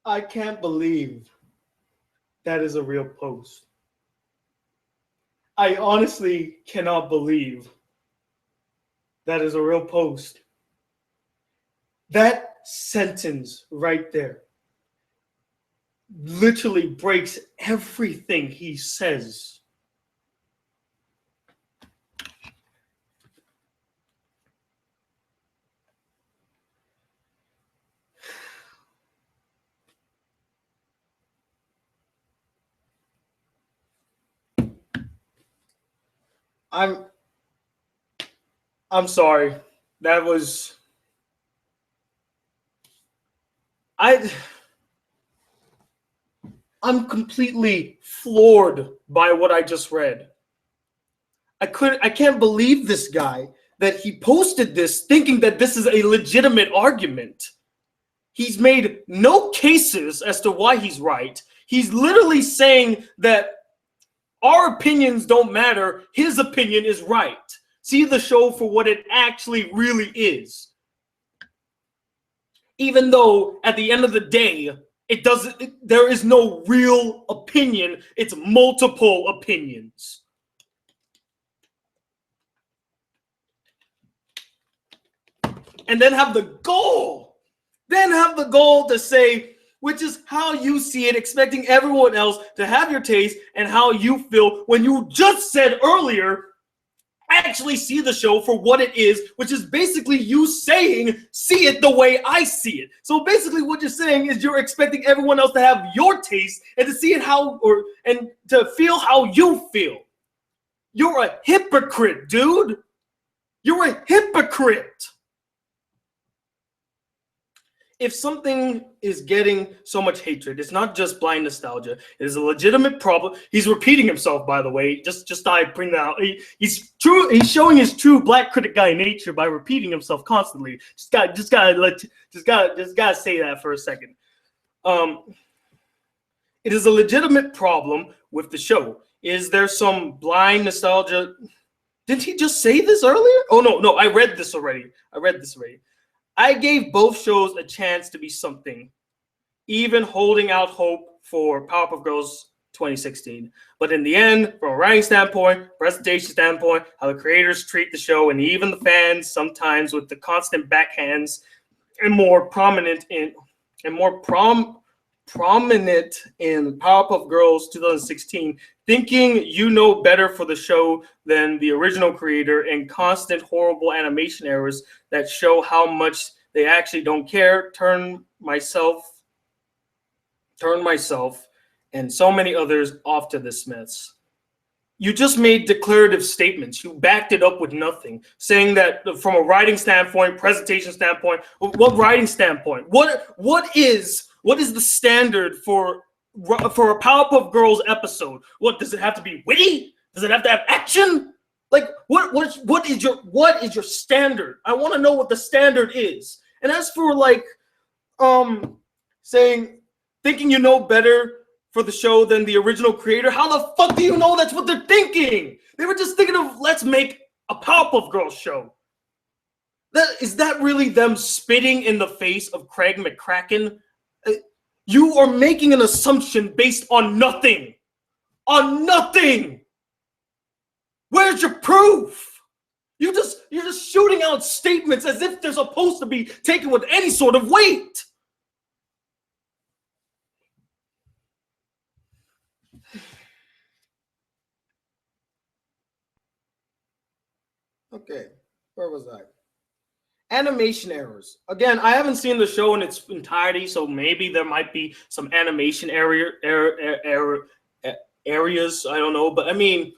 I can't believe that is a real post. I honestly cannot believe that is a real post. That sentence right there literally breaks everything he says. I'm sorry. That was I'm completely floored by what I just read. I can't believe this guy that he posted this thinking that this is a legitimate argument. He's made no cases as to why he's right. He's literally saying that our opinions don't matter. His opinion is right. See the show for what it actually really is. Even though at the end of the day, there is no real opinion, it's multiple opinions. And then have the goal to say, which is how you see it, expecting everyone else to have your taste and how you feel when you just said earlier, actually see the show for what it is, which is basically you saying, see it the way I see it. So basically what you're saying is you're expecting everyone else to have your taste and to see it and to feel how you feel. You're a hypocrite, dude. You're a hypocrite. If something is getting so much hatred, it's not just blind nostalgia. It is a legitimate problem. He's repeating himself, by the way. Just thought I'd bring that out. He's showing his true Black Critic Guy nature by repeating himself constantly. Just gotta say that for a second. It is a legitimate problem with the show. Is there some blind nostalgia? Didn't he just say this earlier? Oh no, I read this already. I gave both shows a chance to be something, even holding out hope for Powerpuff Girls 2016. But in the end, from a writing standpoint, presentation standpoint, how the creators treat the show, and even the fans, sometimes with the constant backhands, and more prominent in Powerpuff Girls 2016, thinking you know better for the show than the original creator, and constant horrible animation errors that show how much they actually don't care, turn myself and so many others off to the Smiths. You just made declarative statements. You backed it up with nothing, saying that from a writing standpoint, presentation standpoint. What writing standpoint? What is the standard for a Powerpuff Girls episode? What does it have to be? Witty? Does it have to have action? Like what is your standard? I want to know what the standard is. And as for saying thinking you know better for the show than the original creator, how the fuck do you know that's what they're thinking? They were just thinking of let's make a Powerpuff Girls show. Is that really them spitting in the face of Craig McCracken? You are making an assumption based on nothing. On nothing. Where's your proof? You're just shooting out statements as if they're supposed to be taken with any sort of weight. Okay, where was I? Animation errors. Again, I haven't seen the show in its entirety, so maybe there might be some animation areas. I don't know, but I mean,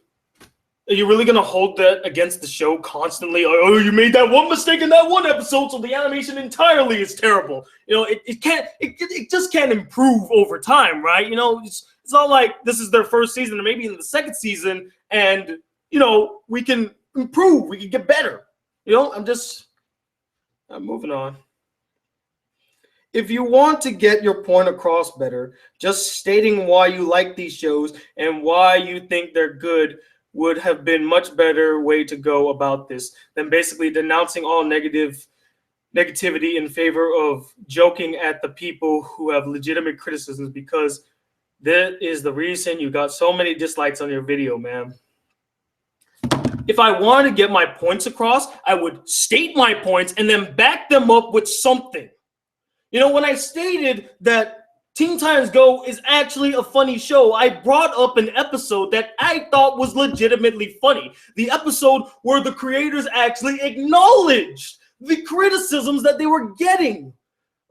are you really gonna hold that against the show constantly? Oh, you made that one mistake in that one episode, so the animation entirely is terrible. You know, it just can't improve over time, right? You know, it's not like this is their first season, or maybe in the second season, and you know, we can improve, we can get better. You know, I'm moving on. If you want to get your point across better, just stating why you like these shows and why you think they're good would have been much better way to go about this than basically denouncing all negativity in favor of joking at the people who have legitimate criticisms, because that is the reason you got so many dislikes on your video, man. If I wanted to get my points across, I would state my points and then back them up with something. You know, when I stated that Teen Titans Go is actually a funny show, I brought up an episode that I thought was legitimately funny. The episode where the creators actually acknowledged the criticisms that they were getting.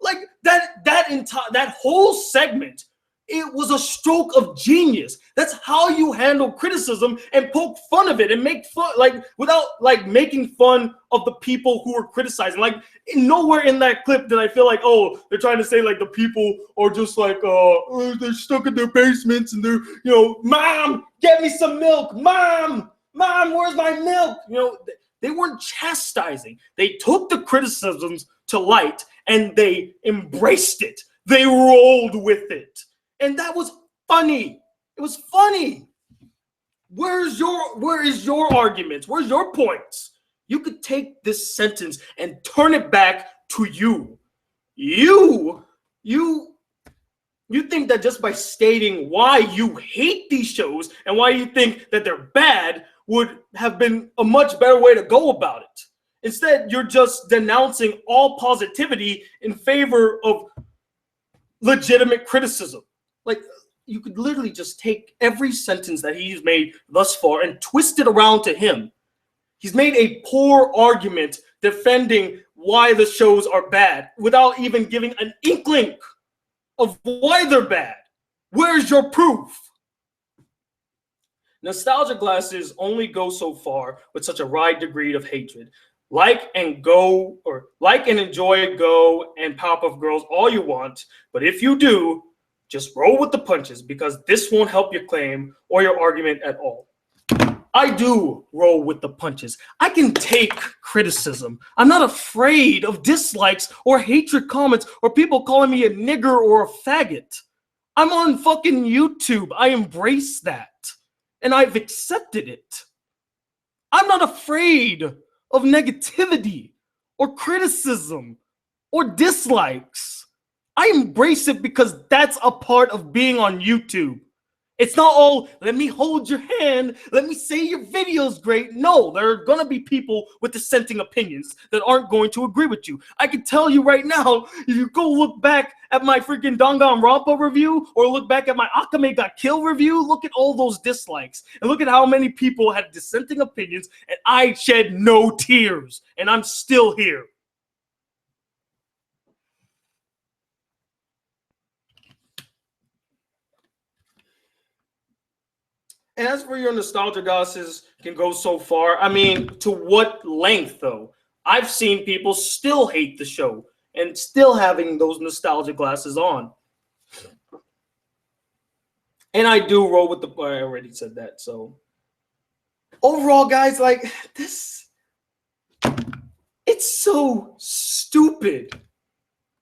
Like that whole segment, it was a stroke of genius. That's how you handle criticism and poke fun of it and make fun, like, without like making fun of the people who were criticizing. Like, nowhere in that clip did I feel like, oh, they're trying to say like the people are just like, they're stuck in their basements and they're, you know, Mom, get me some milk. Mom, where's my milk? You know, they weren't chastising. They took the criticisms to light and they embraced it. They rolled with it. And that was funny. It was funny. where is your arguments? Where's your points? You could take this sentence and turn it back to you. You think that just by stating why you hate these shows and why you think that they're bad would have been a much better way to go about it. Instead, you're just denouncing all positivity in favor of legitimate criticism. Like, you could literally just take every sentence that he's made thus far and twist it around to him. He's made a poor argument defending why the shows are bad without even giving an inkling of why they're bad. Where's your proof? Nostalgia glasses only go so far with such a wide degree of hatred. Like and enjoy Go and Powerpuff Girls all you want, but if you do, just roll with the punches because this won't help your claim or your argument at all. I do roll with the punches. I can take criticism. I'm not afraid of dislikes or hatred comments or people calling me a nigger or a faggot. I'm on fucking YouTube. I embrace that. And I've accepted it. I'm not afraid of negativity or criticism or dislikes. I embrace it because that's a part of being on YouTube. It's not all, let me hold your hand, let me say your video's great. No, there are going to be people with dissenting opinions that aren't going to agree with you. I can tell you right now, if you go look back at my freaking Danganronpa review or look back at my Akame Got Killed review, look at all those dislikes and look at how many people had dissenting opinions and I shed no tears and I'm still here. And as for your nostalgia glasses can go so far, I mean, to what length, though? I've seen people still hate the show and still having those nostalgia glasses on. And I do roll with the... I already said that, so... Overall, guys, like, this... It's so stupid.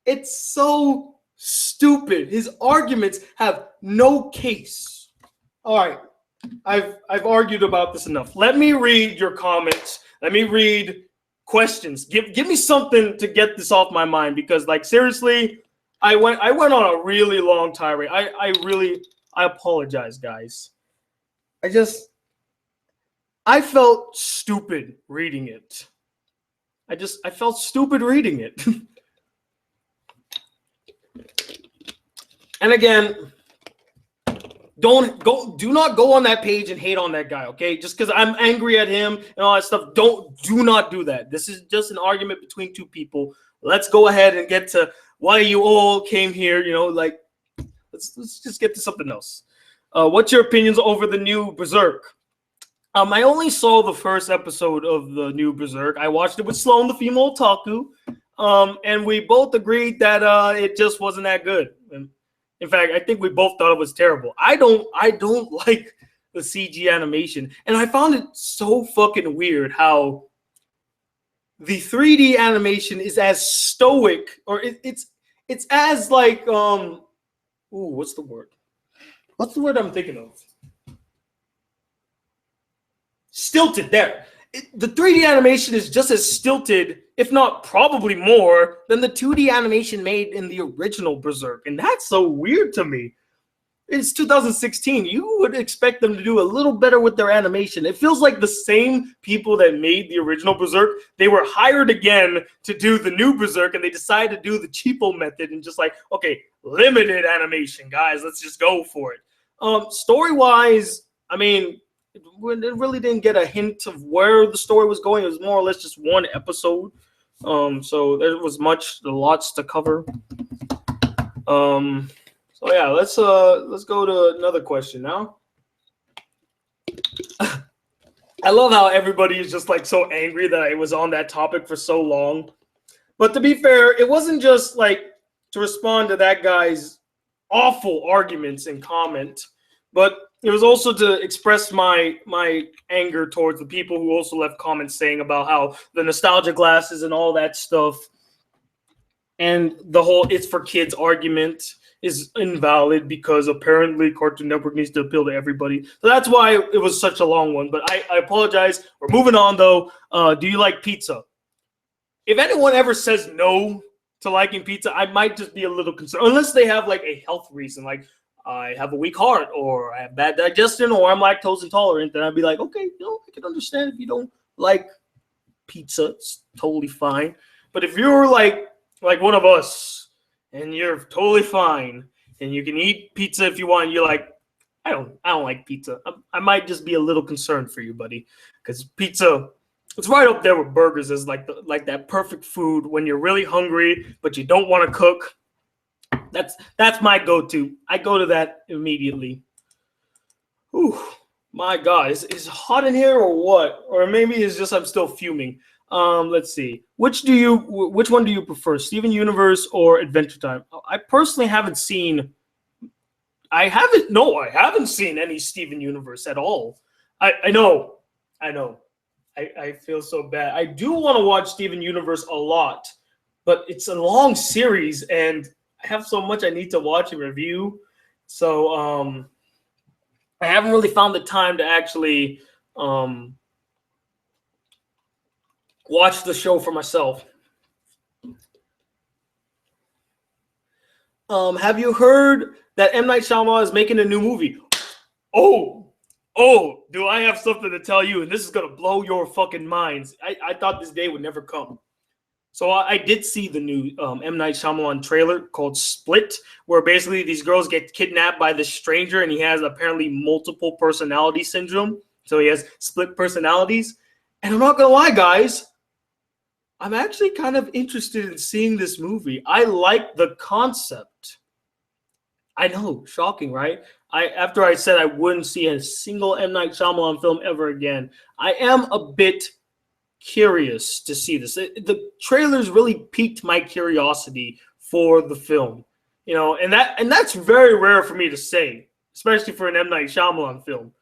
It's so stupid. His arguments have no case. All right. I've argued about this enough. Let me read your comments. Let me read questions. Give me something to get this off my mind because, like, seriously, I went on a really long tirade. I apologize, guys. I felt stupid reading it. I felt stupid reading it. And again, do not go on that page and hate on that guy, okay? Just because I'm angry at him and all that stuff, do not do that. This is just an argument between two people. Let's go ahead and get to why you all came here, you know, like, let's just get to something else. What's your opinions over the new Berserk? I only saw the first episode of the new Berserk. I watched it with Sloan, the female otaku, and we both agreed that it just wasn't that good. In fact, I think we both thought it was terrible. I don't like the CG animation. And I found it so fucking weird how the 3D animation is as stoic, or it's as like what's the word? What's the word I'm thinking of? Stilted there. The 3D animation is just as stilted, if not probably more, than the 2D animation made in the original Berserk. And that's so weird to me. It's 2016. You would expect them to do a little better with their animation. It feels like the same people that made the original Berserk, they were hired again to do the new Berserk, and they decided to do the cheapo method and just like, okay, limited animation, guys. Let's just go for it. Story-wise, I mean, it really didn't get a hint of where the story was going. It was more or less just one episode. So there was lots to cover. So yeah, let's go to another question now. I love how everybody is just like so angry that I was on that topic for so long. But to be fair, it wasn't just like to respond to that guy's awful arguments and comment, but it was also to express my anger towards the people who also left comments saying about how the nostalgia glasses and all that stuff and the whole "it's for kids" argument is invalid because apparently Cartoon Network needs to appeal to everybody. So that's why it was such a long one. But I apologize. We're moving on though. Do you like pizza? If anyone ever says no to liking pizza, I might just be a little concerned, unless they have like a health reason, like I have a weak heart, or I have bad digestion, or I'm lactose intolerant. Then I'd be like, okay, I can understand if you don't like pizza. It's totally fine. But if you're like one of us, and you're totally fine, and you can eat pizza if you want, you're like, I don't like pizza. I might just be a little concerned for you, buddy, because pizza, it's right up there with burgers as like that perfect food when you're really hungry but you don't want to cook. That's my go-to. I go to that immediately. Ooh, my God, is it hot in here or what? Or maybe it's just I'm still fuming. Let's see. Which one do you prefer, Steven Universe or Adventure Time? I personally haven't seen. I haven't seen any Steven Universe at all. I know. I feel so bad. I do want to watch Steven Universe a lot, but it's a long series and I have so much I need to watch and review. So I haven't really found the time to actually watch the show for myself. Have you heard that M. Night Shyamalan is making a new movie? Oh, do I have something to tell you? And this is going to blow your fucking minds. I thought this day would never come. So I did see the new M. Night Shyamalan trailer called Split, where basically these girls get kidnapped by this stranger, and he has apparently multiple personality syndrome. So he has split personalities. And I'm not going to lie, guys. I'm actually kind of interested in seeing this movie. I like the concept. I know, shocking, right? After I said I wouldn't see a single M. Night Shyamalan film ever again, I am a bit curious to see this. The trailers really piqued my curiosity for the film, and that's very rare for me to say, especially for an M. Night Shyamalan film.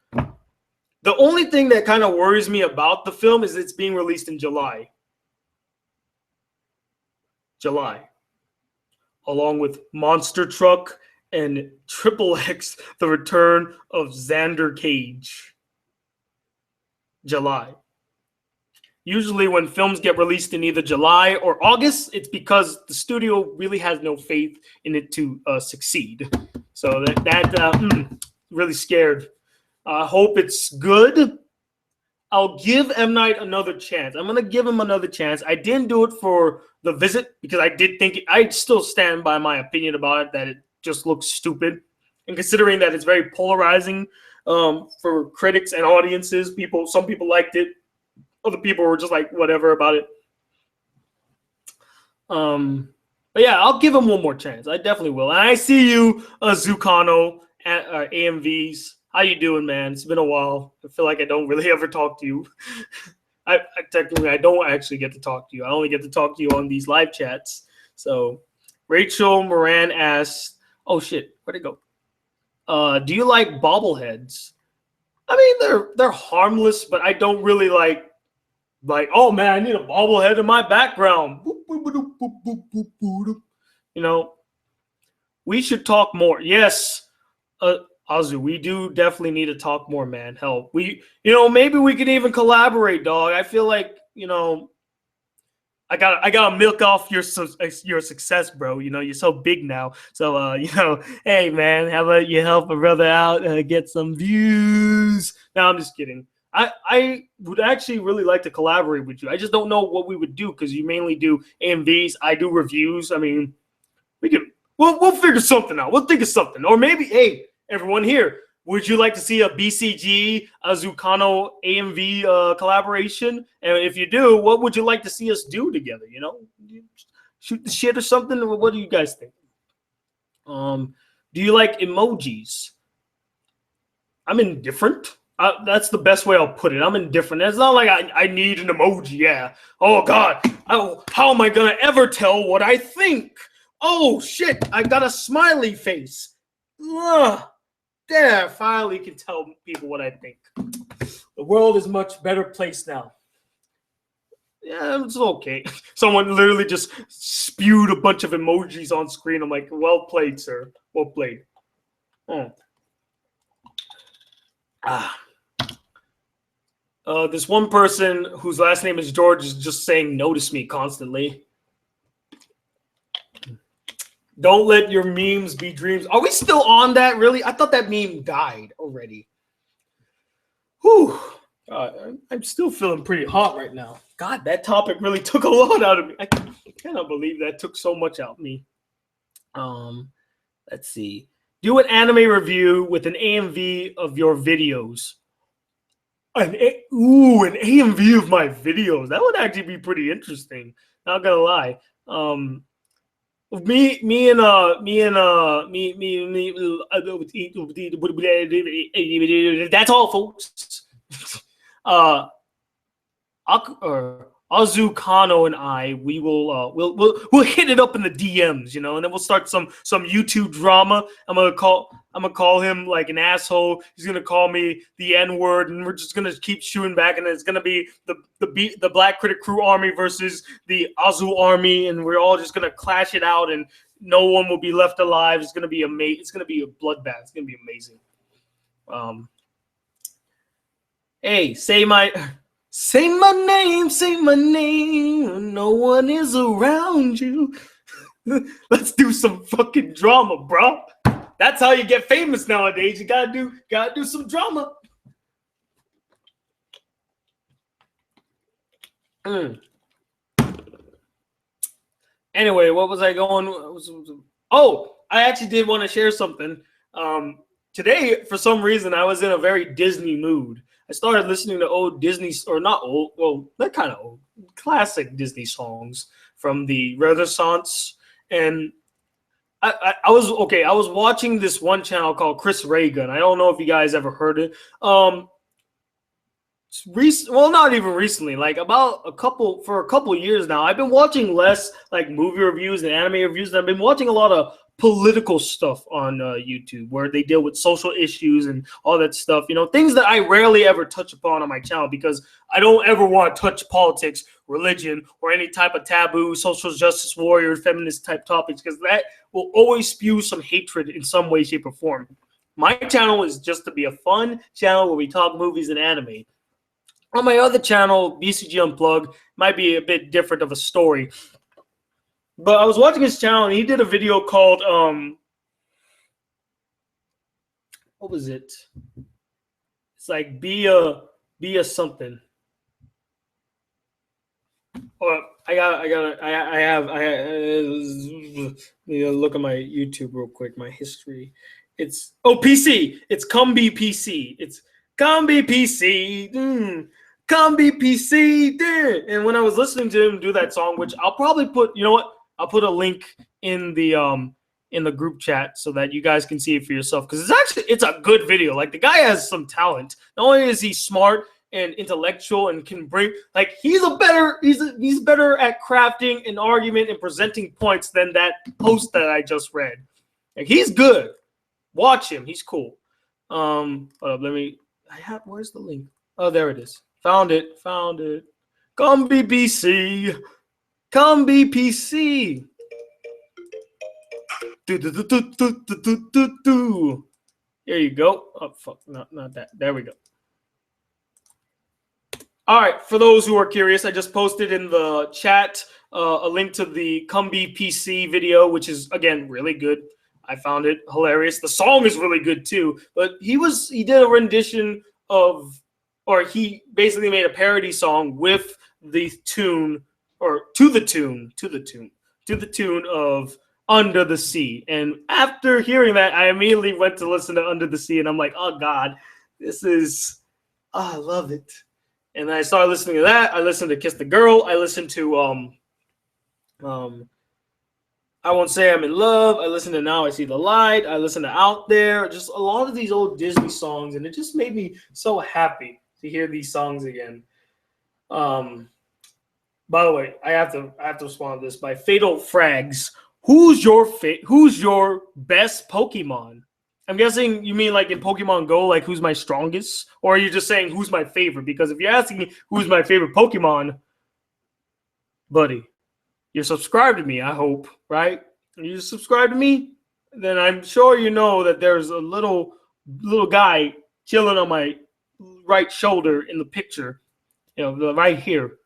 The only thing that kind of worries me about the film is it's being released in July, along with Monster Truck and Triple X, The Return of Xander Cage. July. Usually when films get released in either July or August, it's because the studio really has no faith in it to succeed. So that really scared. I hope it's good. I'll give M. Night another chance. I'm going to give him another chance. I didn't do it for The Visit because I did think I still stand by my opinion about it, that it just looks stupid. And considering that it's very polarizing for critics and audiences, some people liked it. Other people were just like, whatever about it. But yeah, I'll give him one more chance. I definitely will. And I see you, Zucano, at AMVs. How you doing, man? It's been a while. I feel like I don't really ever talk to you. I technically don't actually get to talk to you. I only get to talk to you on these live chats. So Rachel Moran asks, oh shit, where'd it go? Do you like bobbleheads? I mean, they're harmless, but I don't really like, oh man, I need a bobblehead in my background. We should talk more. Yes, Azu, we do definitely need to talk more, man. Hell, maybe we could even collaborate, dog. I feel like, I gotta milk off your success, bro. You're so big now. So hey man, how about you help a brother out, get some views? No, I'm just kidding. I would actually really like to collaborate with you. I just don't know what we would do because you mainly do AMVs. I do reviews. I mean, we'll figure something out. We'll think of something. Or maybe, hey, everyone here, would you like to see a BCG, a Zucano AMV collaboration? And if you do, what would you like to see us do together? Shoot the shit or something? Or what do you guys think? Do you like emojis? I'm indifferent. That's the best way I'll put it. I'm indifferent. It's not like I need an emoji. Yeah. Oh, God. How am I going to ever tell what I think? Oh, shit. I got a smiley face. Ugh. There, I finally can tell people what I think. The world is a much better place now. yeah, it's okay. Someone literally just spewed a bunch of emojis on screen. I'm like, well played, sir. Well played. Oh. This one person whose last name is George is just saying notice me constantly. Don't let your memes be dreams. Are we still on that, really? I thought that meme died already. Whew. I'm still feeling pretty hot right now. God, that topic really took a lot out of me. I cannot believe that took so much out of me. Let's see. Do an anime review with an AMV of your videos. An AMV of my videos. That would actually be pretty interesting. Not gonna lie. That's all, folks. Azukano and I, we'll hit it up in the DMs, you know, and then we'll start some YouTube drama. I'm gonna call him like an asshole. He's gonna call me the N-word, and we're just gonna keep shooting back. And it's gonna be the Black Critic Crew army versus the Azu army, and we're all just gonna clash it out, and no one will be left alive. It's gonna be amazing. It's gonna be a bloodbath. It's gonna be amazing. Hey, say my name. No one is around you. Let's do some fucking drama, bro. That's how you get famous nowadays. You gotta do some drama. Anyway, what was I going? Oh, I actually did want to share something. Today, for some reason, I was in a very Disney mood. I started listening to old Disney, or not old, well, they're kind of old, classic Disney songs from the Renaissance. And I was watching this one channel called Chris Reagan. I don't know if you guys ever heard it. Well, not even recently, like for a couple years now. I've been watching less like movie reviews and anime reviews, and I've been watching a lot of political stuff on YouTube where they deal with social issues and all that stuff, you know, things that I rarely ever touch upon on my channel because I don't ever want to touch politics, religion, or any type of taboo, social justice warrior, feminist type topics, because that will always spew some hatred in some way, shape, or form. My channel is just to be a fun channel where we talk movies and anime. On my other channel, BCG Unplugged, might be a bit different of a story. But I was watching his channel, and he did a video called, what was it? It's like, be a something. Or I have look at my YouTube real quick, my history. It's, PC. It's Come Be PC. It's Come Be PC. Come Be PC. And when I was listening to him do that song, which I'll probably put, you know what? I'll put a link in the group chat so that you guys can see it for yourself, because it's a good video. Like, the guy has some talent. Not only is he smart and intellectual and can bring, like, he's better at crafting an argument and presenting points than that post that I just read. Like, he's good. Watch him. He's cool. Hold up, where's the link? Oh, there it is. Found it. Come be BC. Come be PC. Here you go. Oh, fuck. Not that. There we go. All right. For those who are curious, I just posted in the chat a link to the Come Be PC video, which is, again, really good. I found it hilarious. The song is really good, too. But he did a rendition of, or he basically made a parody song with the tune, or to the tune of Under the Sea. And after hearing that, I immediately went to listen to Under the Sea, and I'm like, oh God, I love it. And then I started listening to that. I listened to Kiss the Girl. I listened to I Won't Say I'm in Love. I listened to Now I See the Light. I listened to Out There. Just a lot of these old Disney songs, and it just made me so happy to hear these songs again. By the way, I have to respond to this by Fatal Frags. Who's your best Pokemon? I'm guessing you mean like in Pokemon Go, like who's my strongest, or are you just saying who's my favorite? Because if you're asking me who's my favorite Pokemon, buddy, you're subscribed to me, I hope, right? You subscribe to me, then I'm sure you know that there's a little guy chilling on my right shoulder in the picture, right here,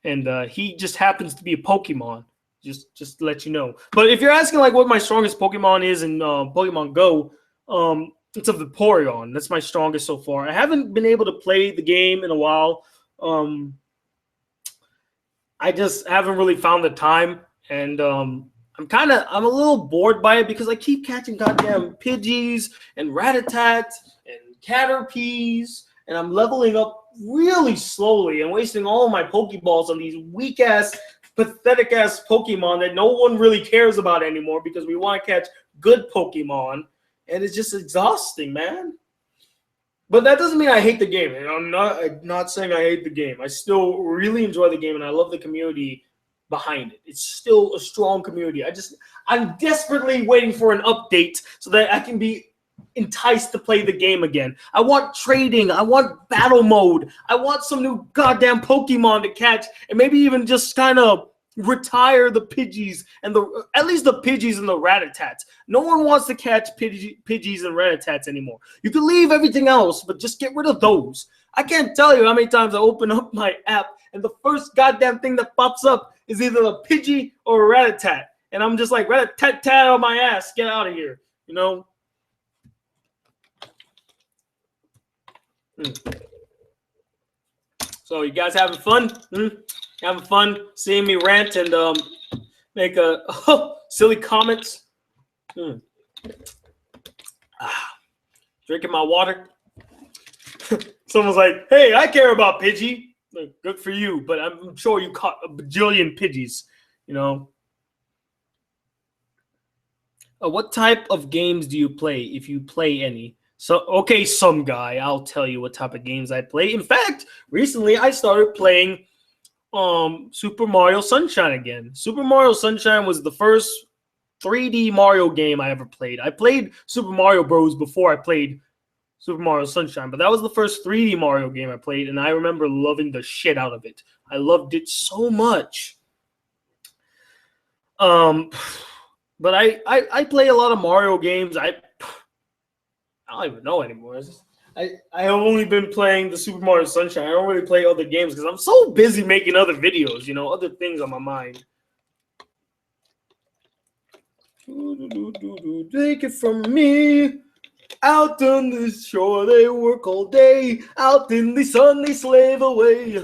and he just happens to be a Pokemon. Just to let you know. But if you're asking like what my strongest Pokemon is in Pokemon Go, it's a Vaporeon. That's my strongest so far. I haven't been able to play the game in a while. I just haven't really found the time, and I'm a little bored by it because I keep catching goddamn Pidgeys and Ratatats and Caterpies, and I'm leveling up really slowly and wasting all of my Pokeballs on these weak-ass, pathetic-ass Pokemon that no one really cares about anymore because we want to catch good Pokemon, and it's just exhausting, man. But that doesn't mean I hate the game. I'm not saying I hate the game. I still really enjoy the game, and I love the community behind it. It's still a strong community. I'm desperately waiting for an update so that I can be enticed to play the game again. I want trading. I want battle mode. I want some new goddamn Pokemon to catch, and maybe even just kind of retire the Pidgeys and at least the Pidgeys and the Ratatats. No one wants to catch Pidgeys and Ratatats anymore. You can leave everything else, but just get rid of those. I can't tell you how many times I open up my app and the first goddamn thing that pops up is either a Pidgey or a Ratatat. And I'm just like, Ratatat on my ass, get out of here, So you guys having fun? Having fun seeing me rant and make silly comments? Drinking my water. Someone's like, hey, I care about Pidgey. Like, good for you, but I'm sure you caught a bajillion Pidgeys, What type of games do you play, if you play any? So, okay, some guy, I'll tell you what type of games I play. In fact, recently I started playing Super Mario Sunshine again. Super Mario Sunshine was the first 3D Mario game I ever played. I played Super Mario Bros. Before I played Super Mario Sunshine, but that was the first 3D Mario game I played, and I remember loving the shit out of it. I loved it so much. But I play a lot of Mario games. I don't even know anymore. I've only been playing the Super Mario Sunshine. I don't really play other games because I'm so busy making other videos, other things on my mind. Take it from me. Out on the shore they work all day. Out in the sun they slave away.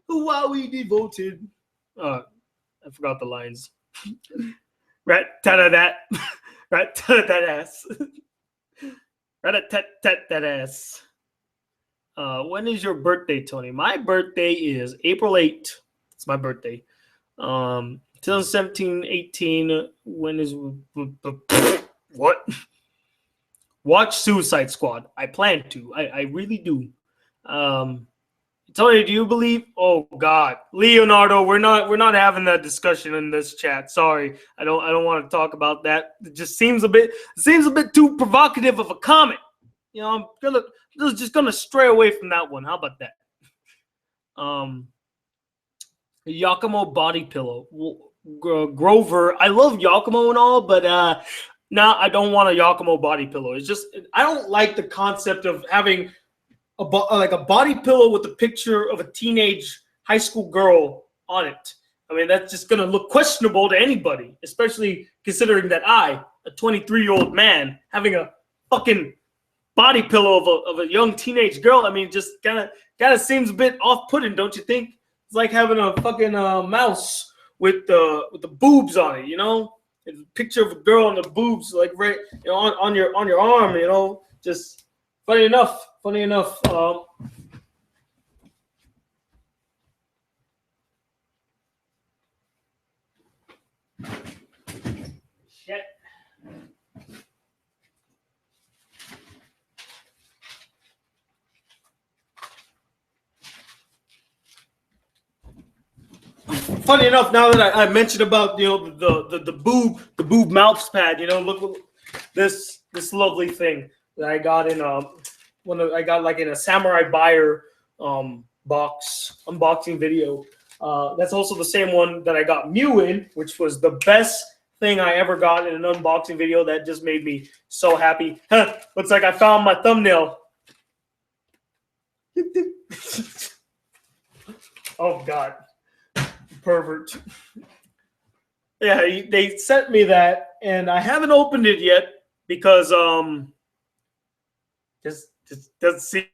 While we devoted. I forgot the lines. Rat-tat-tat-tat. Rat-tat-tat-ass. Rat-tat-tat-tat-ass. When is your birthday, Tony? My birthday is April 8th. It's my birthday. 2017, 18. When is... What? Watch Suicide Squad. I plan to. I really do. Tony, do you believe? Oh God, Leonardo, we're not having that discussion in this chat. Sorry, I don't want to talk about that. It just seems a bit too provocative of a comment. I'm just gonna stray away from that one. How about that? Yakumo body pillow. Grover, I love Yakumo and all, but no, I don't want a Yakumo body pillow. It's just I don't like the concept of having a body pillow with a picture of a teenage high school girl on it. I mean, that's just gonna look questionable to anybody, especially considering that I, a 23-year-old man, having a fucking body pillow of a young teenage girl. I mean, just kind of seems a bit off-putting, don't you think? It's like having a fucking mouse with the boobs on it, It's a picture of a girl and the boobs, like right, on your arm, Just funny enough. Shit. Funny enough, now that I mentioned about the boob mouse pad, look this lovely thing that I got in in a Samurai Buyer box unboxing video. That's also the same one that I got Mew in, which was the best thing I ever got in an unboxing video. That just made me so happy. Looks like I found my thumbnail. Oh God, pervert. Yeah, they sent me that, and I haven't opened it yet because just doesn't seem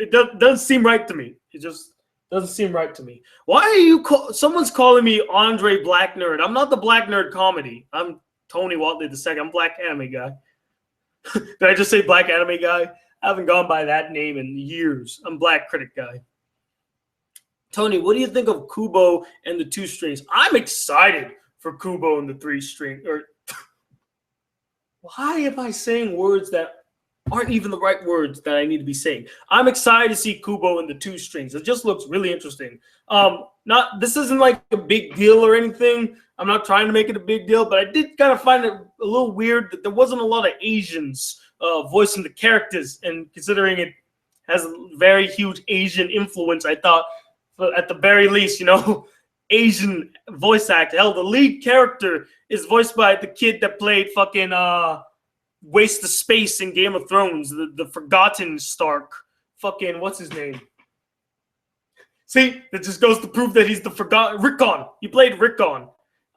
doesn't seem right to me. It just doesn't seem right to me. Why are you someone's calling me Andre Black Nerd? I'm not the Black Nerd comedy. I'm Tony Watley II. I'm Black Anime Guy. Did I just say Black Anime Guy? I haven't gone by that name in years. I'm Black Critic Guy. Tony, what do you think of Kubo and the 2 strings? I'm excited for Kubo and the 3 string. Or why am I saying words that aren't even the right words that I need to be saying? I'm excited to see Kubo and the 2 strings. It just looks really interesting. This isn't like a big deal or anything. I'm not trying to make it a big deal, but I did kind of find it a little weird that there wasn't a lot of Asians voicing the characters, and considering it has a very huge Asian influence, I thought at the very least, Asian voice actor. Hell, the lead character is voiced by the kid that played fucking Waste of Space in Game of Thrones, the forgotten Stark. Fucking, what's his name? See, that just goes to prove that he's the forgotten Rickon. He played Rickon.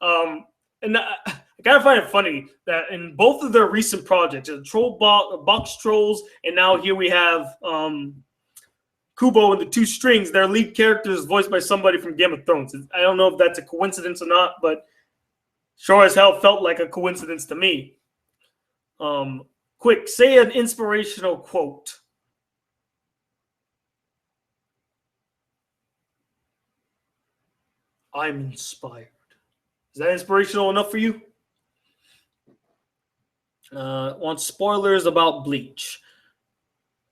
And I kind of find it funny that in both of their recent projects, Troll Box Trolls, and now here we have Kubo and the 2 strings, their lead character is voiced by somebody from Game of Thrones. I don't know if that's a coincidence or not, but sure as hell felt like a coincidence to me. Quick, say an inspirational quote. I'm inspired. Is that inspirational enough for you? Want spoilers about Bleach?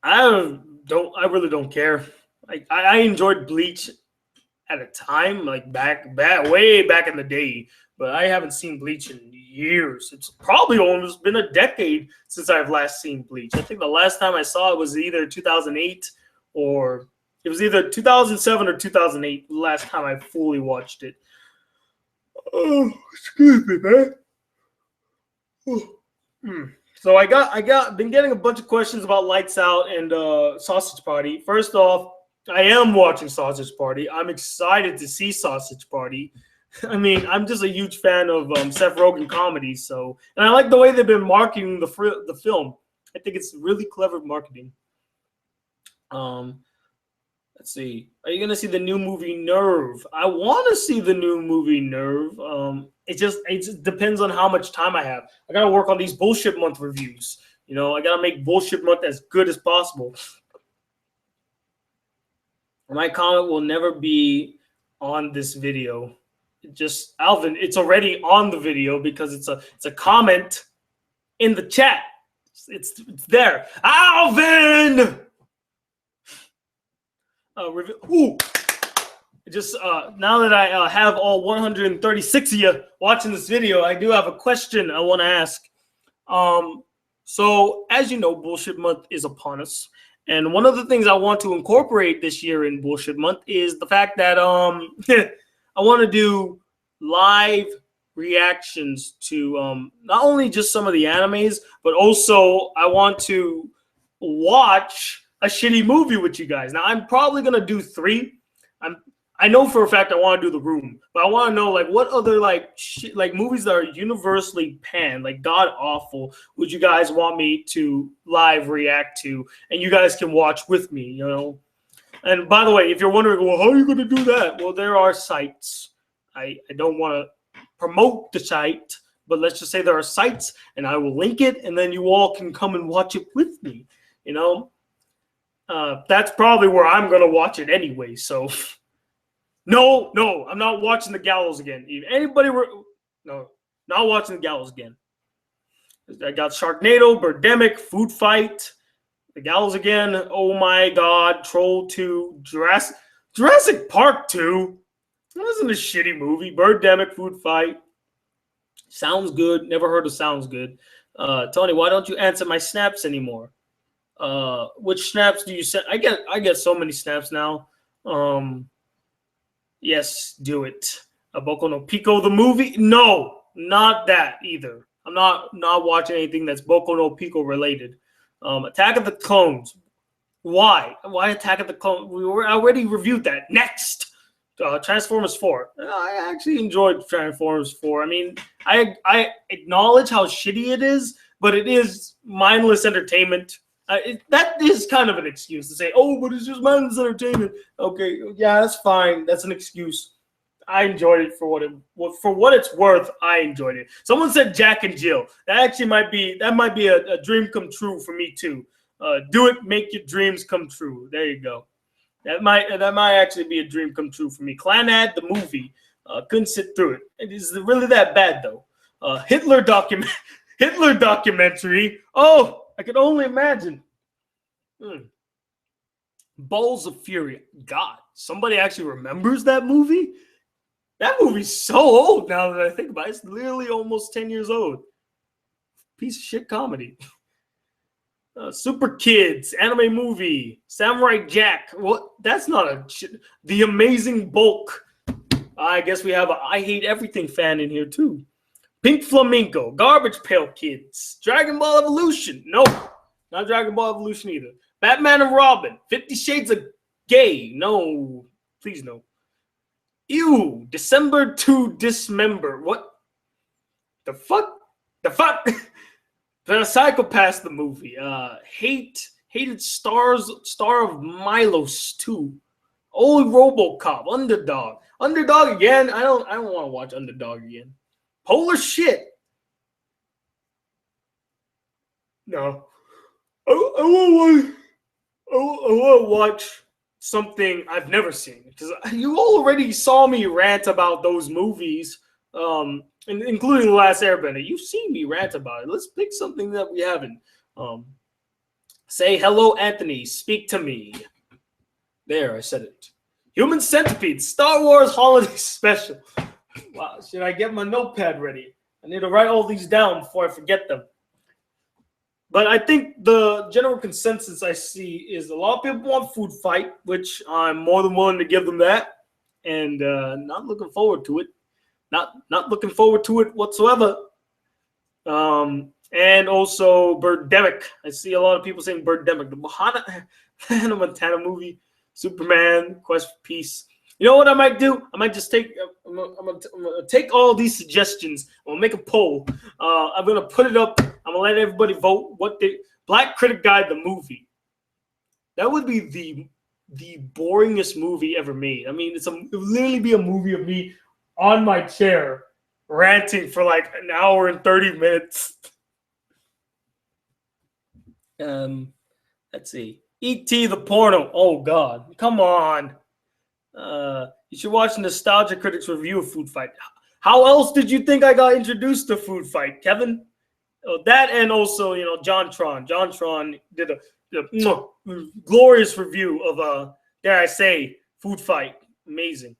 I really don't care. I enjoyed Bleach at a time, like way back in the day, but I haven't seen Bleach in years. It's probably almost been a decade since I've last seen Bleach. I think the last time I saw it was either 2008 or it was either 2007 or 2008. The last time I fully watched it. Oh, excuse me, man. So I been getting a bunch of questions about Lights Out and Sausage Party. First off, I am watching Sausage Party. I'm excited to see Sausage Party. I mean, I'm just a huge fan of Seth Rogen comedies, and I like the way they've been marketing the film. I think it's really clever marketing. Let's see. Are you gonna see the new movie Nerve? I want to see the new movie Nerve. It just depends on how much time I have. I gotta work on these bullshit month reviews. I gotta make bullshit month as good as possible. My comment will never be on this video. Alvin, it's already on the video because it's a comment in the chat. It's there. Alvin! Ooh. Just now that I have all 136 of you watching this video, I do have a question I want to ask. So as you know, Bullshit Month is upon us. And one of the things I want to incorporate this year in Bullshit Month is the fact that I want to do live reactions to not only just some of the animes, but also I want to watch a shitty movie with you guys. Now, I'm probably going to do 3. I know for a fact I want to do The Room, but I want to know what other movies that are universally panned, god awful, would you guys want me to live react to, and you guys can watch with me, And by the way, if you're wondering, well, how are you going to do that? Well, there are sites. I don't want to promote the site, but let's just say there are sites, and I will link it, and then you all can come and watch it with me, That's probably where I'm going to watch it anyway, so... No, I'm not watching The Gallows again. If anybody not watching The Gallows again. I got Sharknado, Birdemic, Food Fight, The Gallows again. Oh my God, Troll 2, Jurassic Park 2. That wasn't a shitty movie. Birdemic, Food Fight. Sounds Good. Never heard of Sounds Good. Tony, why don't you answer my snaps anymore? Which snaps do you send? I get so many snaps now. Yes, do it. Boku no Pico the movie? No, not that either. I'm not watching anything that's Boku no Pico related. Attack of the Clones. Why? Why Attack of the Clones? We already reviewed that. Next, Transformers 4. I actually enjoyed Transformers 4. I mean, I acknowledge how shitty it is, but it is mindless entertainment. That is kind of an excuse to say, oh, but it's just mindless entertainment. Okay, yeah, that's fine. That's an excuse. I enjoyed it for what it's worth. I enjoyed it. Someone said Jack and Jill. That actually might be a dream come true for me too. Do it, make your dreams come true. There you go. That might actually be a dream come true for me. Clanad the movie. Couldn't sit through it. It is really that bad though. Hitler documentary. Oh, I can only imagine. Balls of Fury. God, somebody actually remembers that movie? That movie's so old now that I think about it. It's literally almost 10 years old. Piece of shit comedy. Super Kids, anime movie. Samurai Jack. What? That's not a shit. The Amazing Bulk. I guess we have a I Hate Everything fan in here too. Pink Flamingo. Garbage Pail Kids. Dragon Ball Evolution. Nope. Not Dragon Ball Evolution either. Batman and Robin. 50 Shades of Gay. No. Please no. Ew. December to Dismember. What? The fuck? The fuck? The Psychopaths, the movie. Hated star of Milos 2. Old RoboCop. Underdog. Underdog again? I don't want to watch Underdog again. Polar Shit. No. I want to watch something I've never seen because you already saw me rant about those movies, including The Last Airbender. You've seen me rant about it. Let's pick something that we haven't. Say hello, Anthony. Speak to me. There, I said it. Human Centipede, Star Wars Holiday Special. Wow, should I get my notepad ready? I need to write all these down before I forget them. But I think the general consensus I see is a lot of people want Food Fight, which I'm more than willing to give them that, and not looking forward to it. Not looking forward to it whatsoever. And also Birdemic. I see a lot of people saying Birdemic. The Hannah Montana movie, Superman, Quest for Peace. You know what I might do? I might just take. I'm gonna take all these suggestions. I'm gonna make a poll. I'm gonna put it up. I'm gonna let everybody vote. Black Critic Guy the movie. That would be the boringest movie ever made. I mean, it would literally be a movie of me on my chair ranting for like an hour and 30 minutes. Let's see. E.T. the porno. Oh God, come on. You should watch Nostalgia Critics review of Food Fight. How else did you think I got introduced to Food Fight, Kevin? That and also, John Tron. John Tron did a glorious review of dare I say, Food Fight. Amazing.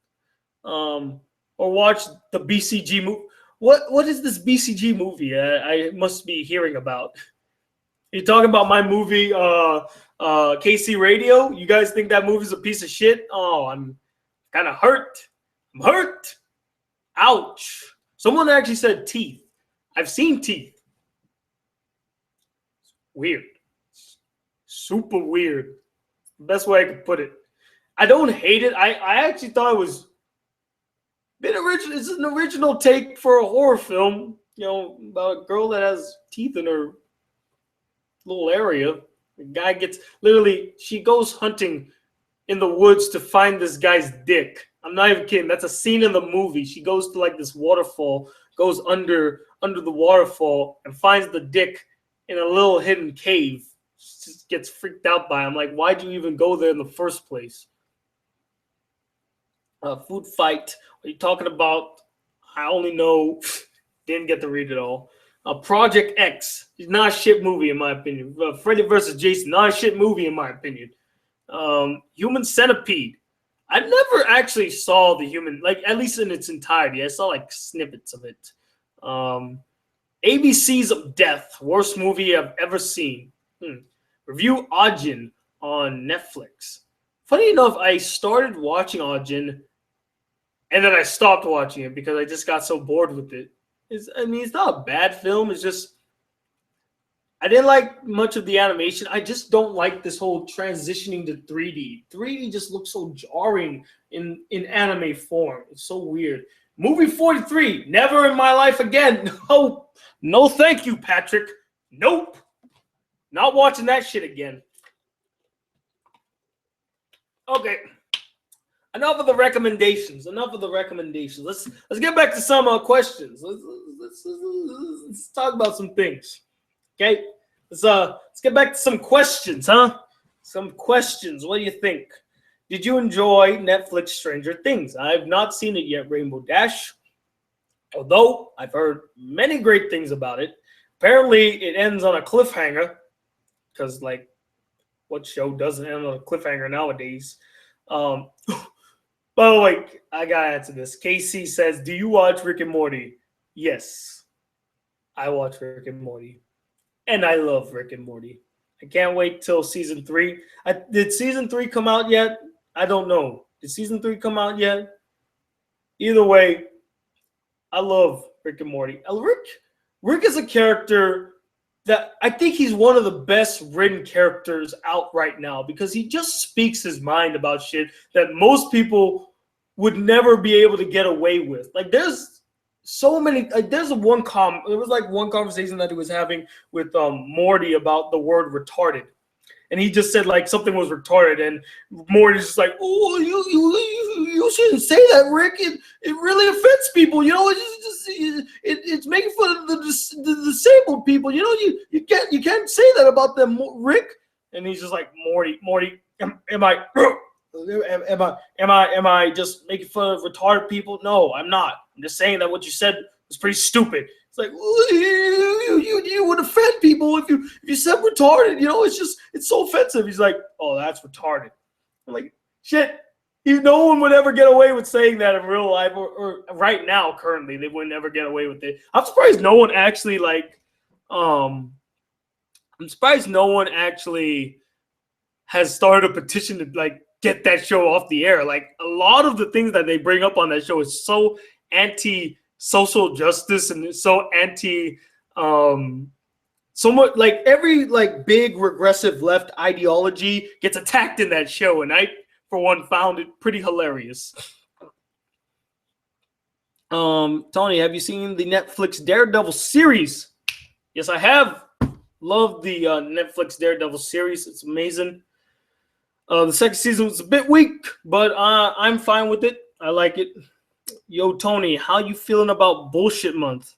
Or watch the BCG movie. What is this BCG movie? I must be hearing about. You're talking about my movie, KC Radio? You guys think that movie's a piece of shit? Oh, I'm kind of hurt. I'm hurt. Ouch. Someone actually said Teeth. I've seen Teeth. Weird. Super weird. Best way I could put it. I don't hate it. I actually thought it was a bit original. It's an original take for a horror film, about a girl that has teeth in her little area. The guy she goes hunting in the woods to find this guy's dick. I'm not even kidding. That's a scene in the movie. She goes to like this waterfall, goes under the waterfall and finds the dick in a little hidden cave. She just gets freaked out by him. Like, why'd you even go there in the first place? Food Fight. What are you talking about? I only know. Didn't get to read it all. Project X. It's not a shit movie in my opinion. Freddy vs. Jason. Not a shit movie in my opinion. Human Centipede. I never actually saw the Human, like at least in its entirety. I saw like snippets of it. ABCs of Death. Worst movie I've ever seen. Review Ajin on Netflix. Funny enough, I started watching Ajin and then I stopped watching it because I just got so bored with it. I mean, it's not a bad film. It's just I didn't like much of the animation. I just don't like this whole transitioning to 3D. 3D just looks so jarring in anime form. It's so weird. Movie 43, never in my life again. No, thank you, Patrick. Nope. Not watching that shit again. Okay. Enough of the recommendations. Let's get back to some questions. Let's talk about some things. Okay, let's get back to some questions, huh? Some questions. What do you think? Did you enjoy Netflix Stranger Things? I've not seen it yet, Rainbow Dash. Although I've heard many great things about it. Apparently, it ends on a cliffhanger. Because, like, what show doesn't end on a cliffhanger nowadays? But like, I gotta answer this. KC says, "Do you watch Rick and Morty?" Yes, I watch Rick and Morty. And I love Rick and Morty. I can't wait till season 3. Did season 3 come out yet? I don't know. Did season 3 come out yet? Either way, I love Rick and Morty. Rick is a character that I think he's one of the best written characters out right now because he just speaks his mind about shit that most people would never be able to get away with. Like, there's so many. Like, there was one conversation that he was having with Morty about the word retarded, and he just said like something was retarded, and Morty's just like, "Oh, you shouldn't say that, Rick. It really offends people. You know, it's making fun of the disabled people. You know, you can't say that about them, Rick." And he's just like, Morty, am I just making fun of retarded people? No, I'm not. I'm just saying that what you said was pretty stupid. It's like, you would offend people if you said retarded. You know, it's so offensive. He's like, oh, that's retarded. I'm like, shit. No one would ever get away with saying that in real life, or right now, currently, they wouldn't ever get away with it. I'm surprised no one actually has started a petition to like get that show off the air. Like, a lot of the things that they bring up on that show is so anti-social justice and so anti so much, like, every like big regressive left ideology gets attacked in that show, and I for one found it pretty hilarious. Tony, have you seen the Netflix Daredevil series? Yes, I have. Love the Netflix Daredevil series. It's amazing. The second season was a bit weak, but I'm fine with it. I like it. Yo, Tony, how you feeling about Bullshit Month?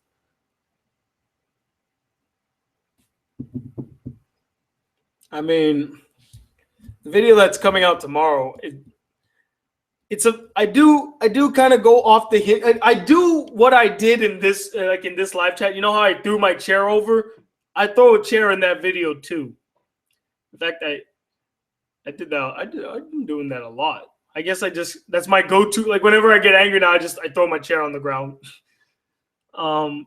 I mean, the video that's coming out tomorrow, I do kind of go off the hit. I do what I did in this in this live chat. You know how I threw my chair over? I throw a chair in that video too. In fact, I did that. I've been doing that a lot. I guess that's my go-to. Like, whenever I get angry now, I throw my chair on the ground. I'm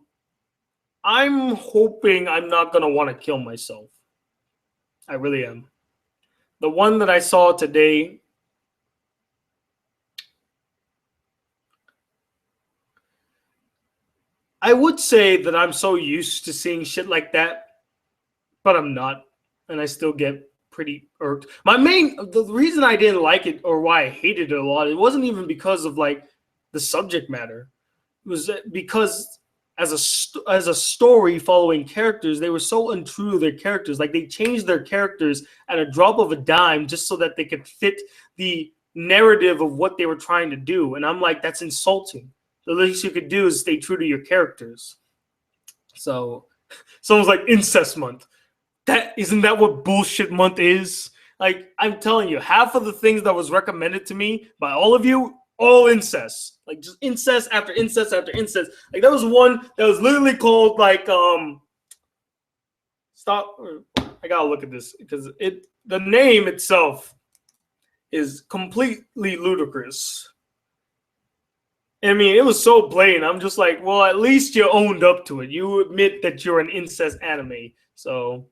hoping I'm not gonna want to kill myself. I really am. The one that I saw today, I would say that I'm so used to seeing shit like that, but I'm not, and I still get pretty irked. The reason I didn't like it, or why I hated it a lot, it wasn't even because of like the subject matter. It was because as a story following characters, they were so untrue to their characters. Like, they changed their characters at a drop of a dime just so that they could fit the narrative of what they were trying to do. And I'm like, that's insulting. The least you could do is stay true to your characters. So someone's like, incest month. Isn't that what Bullshit Month is? Like, I'm telling you, half of the things that was recommended to me by all of you, all incest. Like, just incest after incest after incest. Like, there was one that was literally called like stop. I gotta look at this because the name itself is completely ludicrous. I mean, it was so blatant. I'm just like, well, at least you owned up to it. You admit that you're an incest anime. So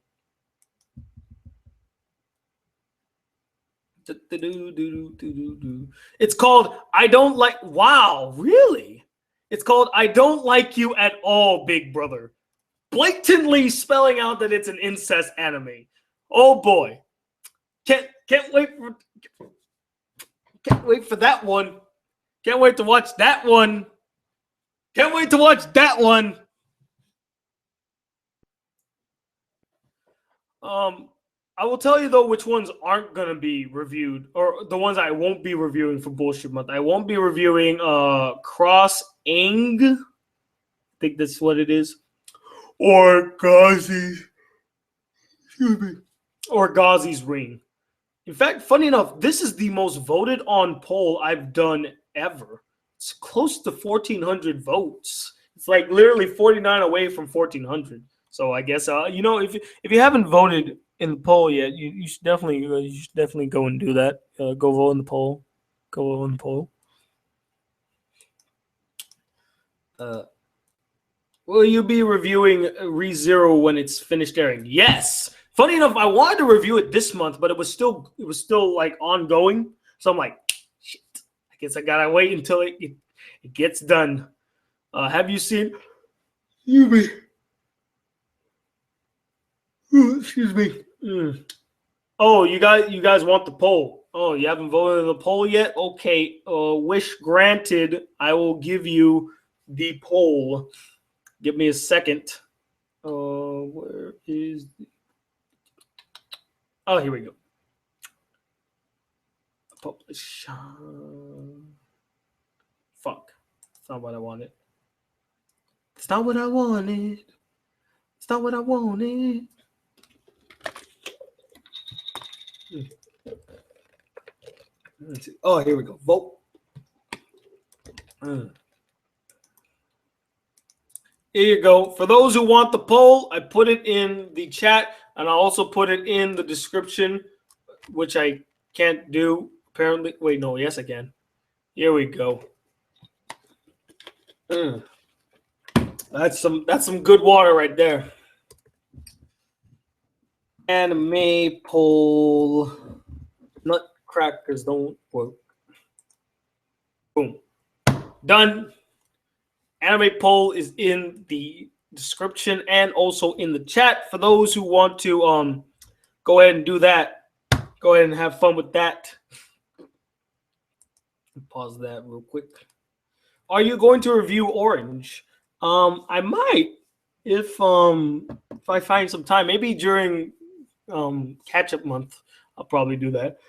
It's called I Don't Like. Wow, really? It's called I Don't Like You at All, Big Brother. Blatantly spelling out that it's an incest anime. Oh boy. Can't wait for that one. Can't wait to watch that one. Can't wait to watch that one. I will tell you though which ones aren't gonna be reviewed, or the ones I won't be reviewing for Bullshit Month. I won't be reviewing Cross Ing. I think that's what it is. Or Ghazi's. Excuse me. Or Ghazi's Ring. In fact, funny enough, this is the most voted on poll I've done ever. It's close to 1,400 votes. It's like literally 49 away from 1,400. So I guess if you haven't voted in the poll yet, you should definitely go and do that. Go vote in the poll. Go vote in the poll. Will you be reviewing ReZero when it's finished airing? Yes. Funny enough, I wanted to review it this month, but it was still like ongoing. So I'm like, shit. I guess I gotta wait until it gets done. Have you seen? Excuse me. Oh, you guys want the poll? Oh, you haven't voted in the poll yet? Okay. Wish granted. I will give you the poll. Give me a second. Where is? Oh, here we go. Publish. Fuck. It's not what I wanted. It's not what I wanted. It's not what I wanted. Let's see. Oh, here we go. Vote. Here you go. For those who want the poll, I put it in the chat, and I also put it in the description, which I can't do apparently. Wait, no, yes I can. Here we go. That's some good water right there. Anime poll. Nutcrackers don't work. Boom. Done. Anime poll is in the description and also in the chat. For those who want to go ahead and do that, go ahead and have fun with that. Pause that real quick. Are you going to review Orange? I might if I find some time. Maybe during catch up month, I'll probably do that.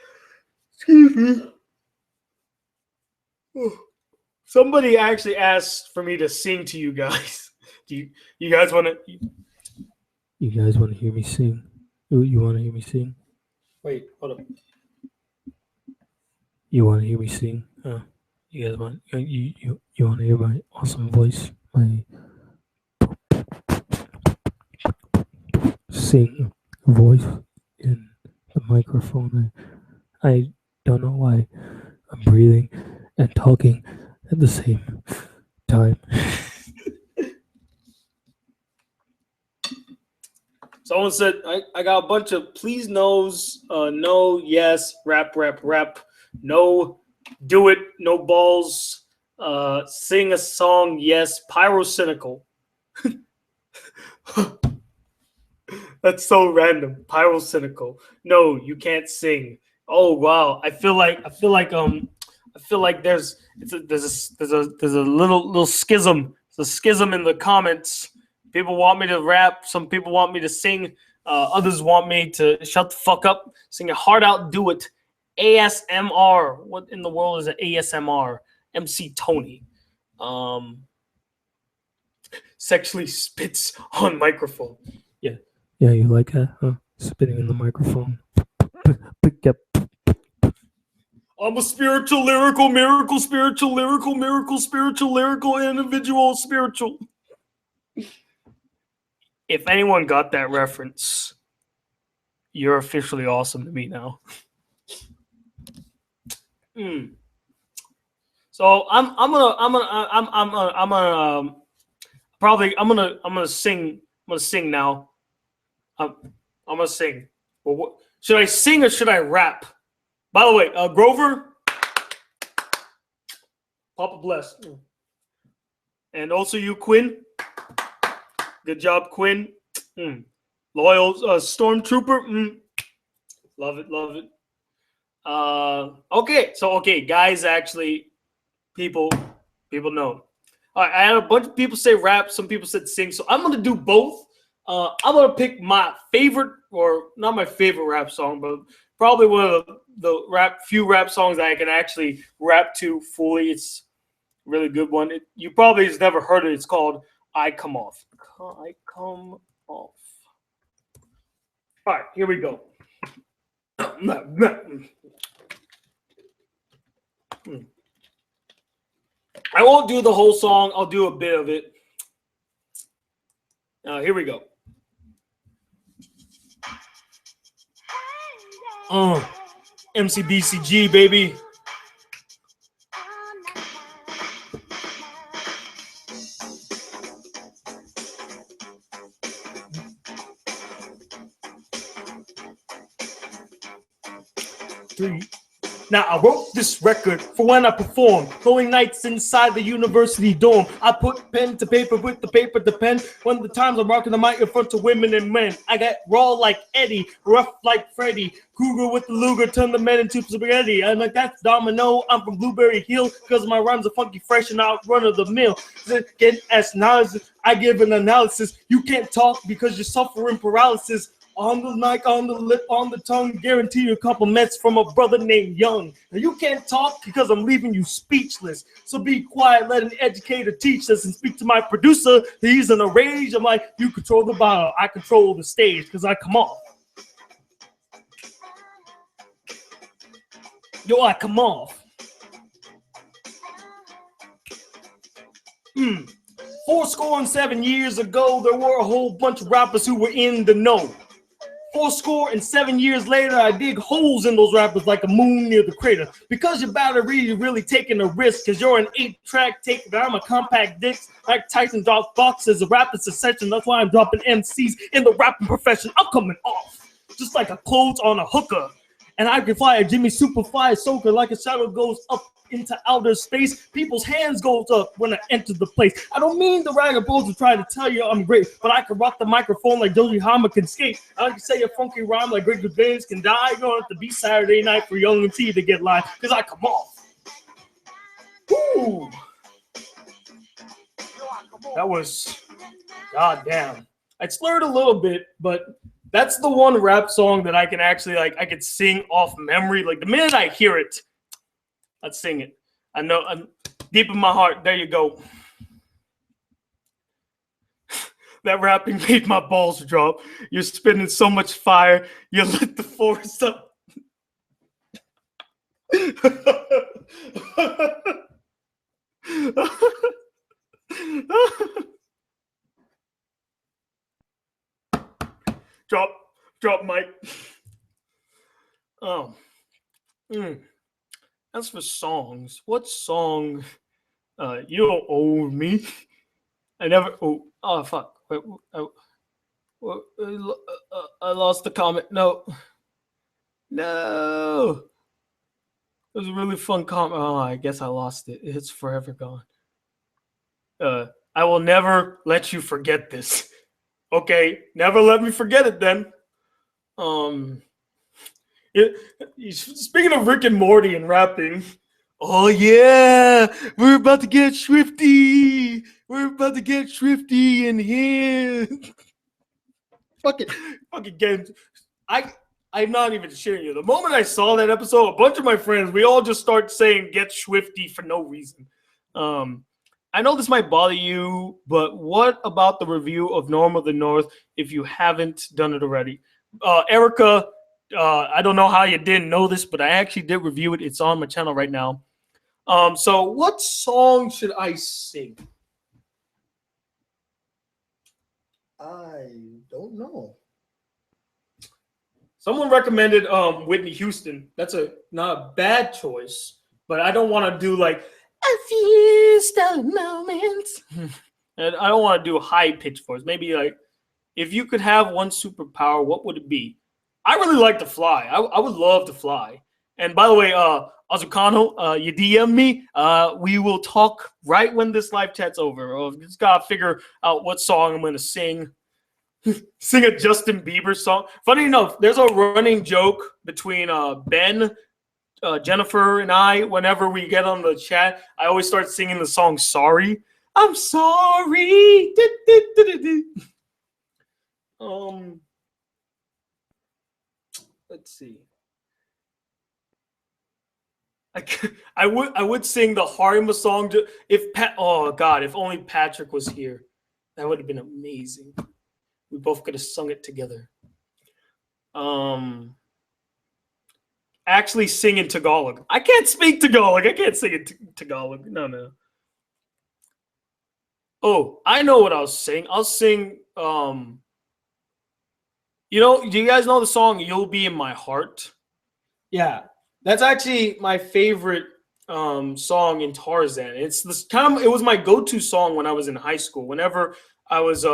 Excuse me. Somebody actually asked for me to sing to you guys. Do you guys want to? You guys want to hear me sing? You want to hear me sing? Wait, hold up. You want to hear me sing? You guys want you want to hear my awesome voice? My sing voice in the microphone. I don't know why I'm breathing and talking at the same time. Someone said I got a bunch of please knows, no, yes, rap, no, do it, no balls, sing a song, yes, pyrocynical. That's so random. Pyrocynical. No, you can't sing. Oh wow. I feel like there's a little schism. There's a schism in the comments. People want me to rap. Some people want me to sing. Others want me to shut the fuck up. Sing it hard out. Do it. ASMR. What in the world is an ASMR? MC Tony. Sexually spits on microphone. Yeah. Yeah, you like that? Huh? Spitting in the microphone. I'm a spiritual, lyrical, miracle, spiritual, lyrical, miracle, spiritual, lyrical, individual, spiritual. If anyone got that reference, you're officially awesome to me now. So I'm gonna sing now. I'm gonna sing. Well, should I sing or should I rap? By the way, Grover, Papa bless. And also you, Quinn. Good job, Quinn. Loyal stormtrooper. Love it, love it. Okay, guys, actually, people know. All right, I had a bunch of people say rap. Some people said sing. So I'm gonna do both. I'm gonna pick my favorite, or not my favorite rap song, but probably one of the few rap songs I can actually rap to fully. It's a really good one. You probably has never heard it. It's called "I Come Off." I come off. All right, here we go. I won't do the whole song. I'll do a bit of it. Here we go. MC BCG, baby. Now I wrote this record for when I perform. Going nights inside the university dorm. I put pen to paper with the paper to pen. When the times I'm rocking the mic in front of women and men. I got raw like Eddie, rough like Freddie. Cougar with the Luger, turn the men into spaghetti. I'm like, that's Domino. I'm from Blueberry Hill because my rhymes are funky, fresh, and out run of the mill. Get as knowledge, I give an analysis. You can't talk because you're suffering paralysis. On the mic, on the lip, on the tongue, guarantee you compliments from a brother named Young. Now you can't talk because I'm leaving you speechless. So be quiet, let an educator teach us, and speak to my producer. He's in a rage. I'm like, you control the bottle, I control the stage because I come off. Yo, I come off. 4 years ago, there were a whole bunch of rappers who were in the know. 4 years later, I dig holes in those rappers like a moon near the crater. Because your battery, you're really taking a risk. Because you're an 8-track tape, but I'm a compact disc. Like Tyson drops boxes, a rapid succession. That's why I'm dropping MCs in the rapping profession. I'm coming off, just like a clothes on a hooker. And I can fly a Jimmy Superfly soaker like a shadow goes up into outer space. People's hands goes up when I enter the place. I don't mean the ragabones to try to tell you I'm great, but I can rock the microphone like Joji Hama can skate. I can say a funky rhyme like Greg James can die. You don't have to be Saturday night for Young and T to get live, because I come off. Woo! That was goddamn. I slurred a little bit, but that's the one rap song that I can actually I could sing off memory. Like the minute I hear it, I'd sing it. I know, I'm deep in my heart. There you go. That rapping made my balls drop. You're spitting so much fire. You lit the forest up. Drop mic. As for songs, what song? You don't owe me. I never. Oh fuck! Wait, I lost the comment. No. It was a really fun comment. Oh, I guess I lost it. It's forever gone. I will never let you forget this. Okay, never let me forget it then. Speaking of Rick and Morty and rapping, oh yeah, we're about to get swifty. We're about to get swifty in here. Fucking games. I'm not even shitting you. The moment I saw that episode, a bunch of my friends, we all just start saying "get swifty" for no reason. I know this might bother you, but what about the review of Norm of the North if you haven't done it already? Erica, I don't know how you didn't know this, but I actually did review it. It's on my channel right now. So what song should I sing? I don't know. Someone recommended Whitney Houston. That's not a bad choice, but I don't want to do like a few stone moments. And I don't want to do high pitch voice. Maybe like, if you could have one superpower, what would it be? I really like to fly. I would love to fly. And by the way, Azucano, you DM me. We will talk right when this live chat's over. Just gotta figure out what song I'm gonna sing. Sing a Justin Bieber song. Funny enough, there's a running joke between Ben, Jennifer, and I. Whenever we get on the chat, I always start singing the song "Sorry." I'm sorry. Let's see. I would sing the Harima song if if only Patrick was here. That would have been amazing. We both could have sung it together. Actually sing in Tagalog. I can't speak Tagalog. I can't sing in Tagalog. No. Oh, I know what I'll sing. I'll sing do you guys know the song "You'll Be in My Heart"? Yeah. That's actually my favorite song in Tarzan. It's this it was my go-to song when I was in high school. Whenever I was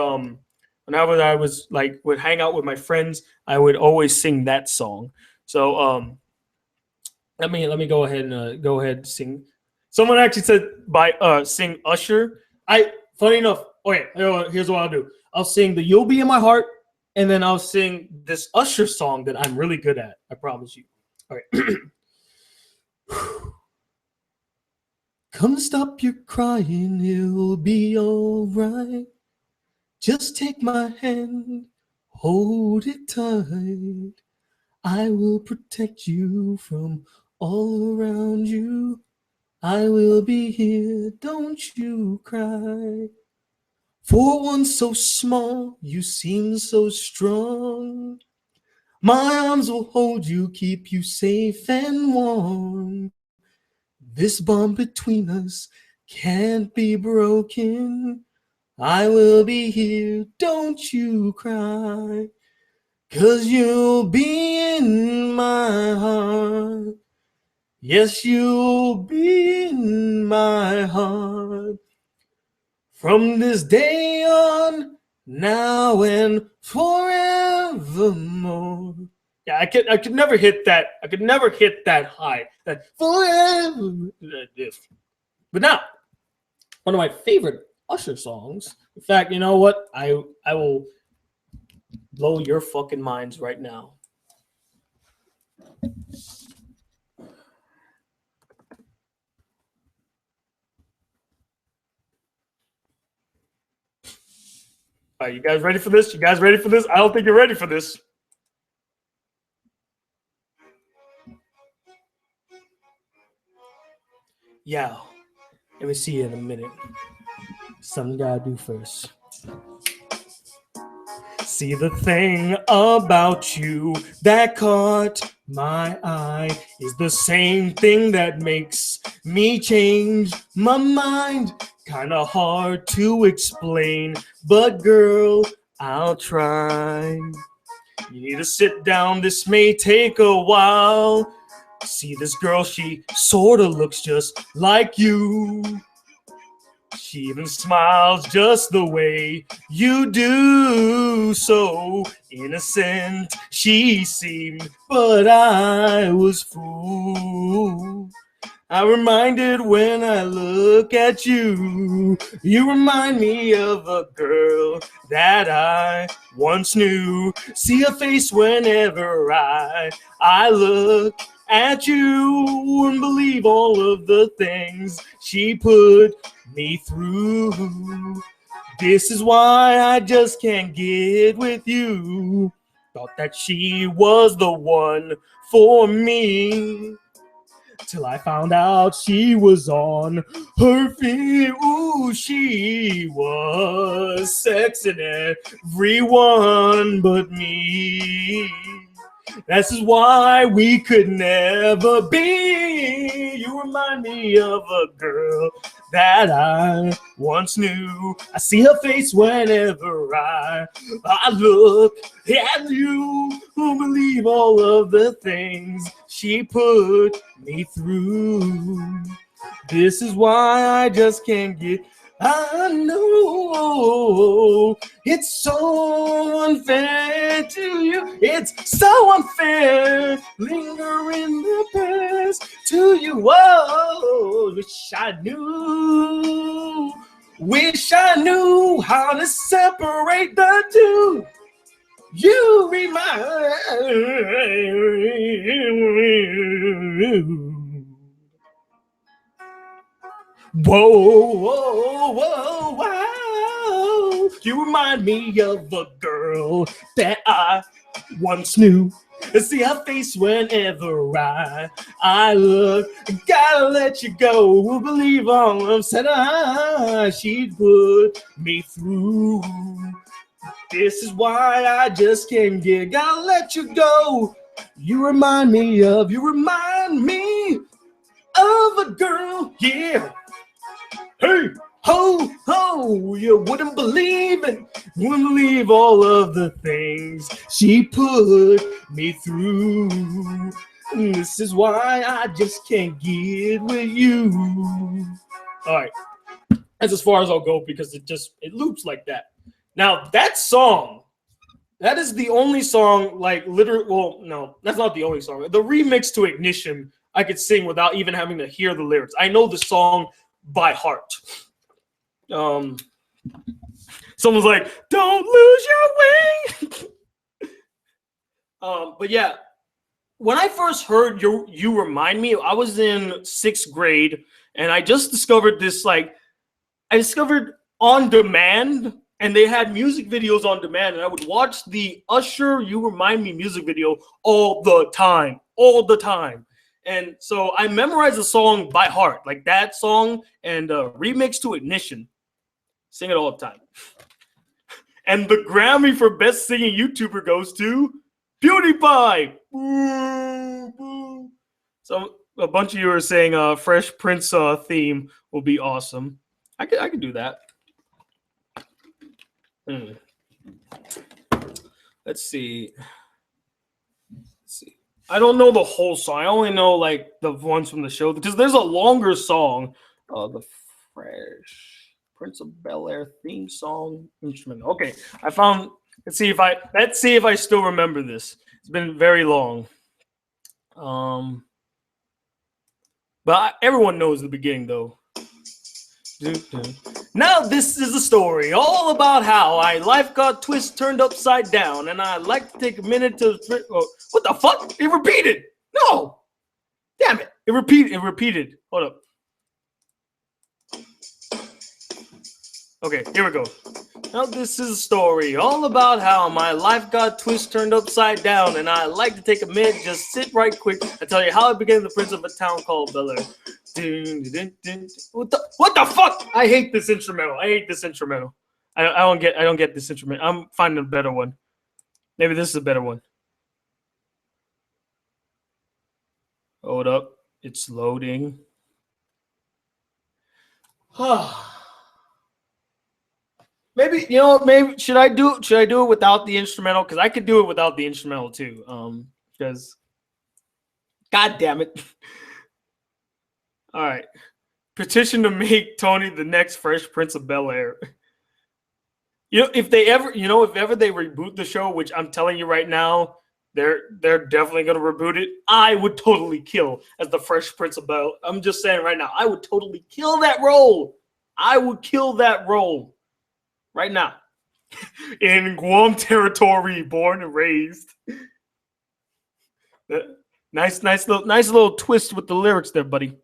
like would hang out with my friends, I would always sing that song. So let me go ahead and sing. Someone actually said sing Usher. Funny enough, okay, here's what I'll do. I'll sing the "You'll Be in My Heart," and then I'll sing this Usher song that I'm really good at. I promise you. All right. Come stop your crying, it'll be all right. Just take my hand, hold it tight. I will protect you from all around you. I will be here, don't you cry. For one so small, you seem so strong. My arms will hold you, keep you safe and warm. This bond between us can't be broken. I will be here, don't you cry. 'Cause you'll be in my heart. Yes, you'll be in my heart. From this day on, now and forevermore. Yeah, I could never hit that. I could never hit that high. That forever. But now, one of my favorite Usher songs. In fact, you know what? I will blow your fucking minds right now. All right, you guys ready for this? You guys ready for this? I don't think you're ready for this. Yeah, let me see you in a minute. Something gotta do first. See, the thing about you that caught my eye is the same thing that makes me change my mind. Kinda hard to explain, but girl, I'll try. You need to sit down, this may take a while. See this girl, she sorta looks just like you. She even smiles just the way you do. So innocent she seemed, but I was fooled. I'm reminded when I look at you. You remind me of a girl that I once knew. See her face whenever I look at you and believe all of the things she put me through. This is why I just can't get with you. Thought that she was the one for me, till I found out she was on her feet. Ooh, she was sexing everyone but me. This is why we could never be. You remind me of a girl that I once knew. I see her face whenever I look at you. Who believe all of the things she put me through. This is why I just can't get. I know it's so unfair lie to you. It's so unfair. Linger in the past to you. Whoa, wish I knew how to separate the two. You remind. Whoa, whoa, whoa, whoa. You remind me of a girl that I once knew. See her face whenever I look. Gotta let you go. Believe all I'm said. She'd put me through. This is why I just can't get. Gotta let you go. You remind me of a girl. Yeah. Hey, ho, ho, you wouldn't believe it. Wouldn't believe all of the things she put me through. This is why I just can't get with you. All right. That's as far as I'll go because it loops like that. Now, that song, that is the only song, like, literally, well, no, that's not the only song. The remix to Ignition, I could sing without even having to hear the lyrics. I know the song by heart. Someone's like, don't lose your way. But yeah, when I first heard You Remind Me, I was in 6th grade, and I just discovered this, like, I discovered On Demand, and they had music videos on demand, and I would watch the Usher You Remind Me music video all the time. And so I memorized the song by heart, like that song and remix to Ignition. Sing it all the time. And the Grammy for Best Singing YouTuber goes to PewDiePie. Boo, boo. So a bunch of you are saying Fresh Prince theme will be awesome. I could do that. Let's see. I don't know the whole song. I only know like the ones from the show because there's a longer song. The Fresh Prince of Bel-Air theme song instrumental. Okay, I found. Let's see if I still remember this. It's been very long. But everyone knows the beginning though. Now this is the story all about how life got turned upside down, and I like to take a minute to. Oh, what the fuck? It repeated. No, damn it! It repeated. Hold up. Okay, here we go. Now this is a story all about how my life got turned upside down, and I like to take a minute, just sit right quick, and tell you how I became the prince of a town called Bel-Air. What the fuck? I hate this instrumental. I don't get this instrument. I'm finding a better one. Maybe this is a better one. Hold up. It's loading. Maybe should I do it without the instrumental? Because I could do it without the instrumental too. Because God damn it. All right. Petition to make Tony the next Fresh Prince of Bel-Air. If ever they reboot the show, which I'm telling you right now, they're definitely gonna reboot it. I would totally kill as the Fresh Prince of Bel-Air. I'm just saying right now, I would totally kill that role. Right now. In Guam territory, born and raised. Nice little twist with the lyrics there, buddy.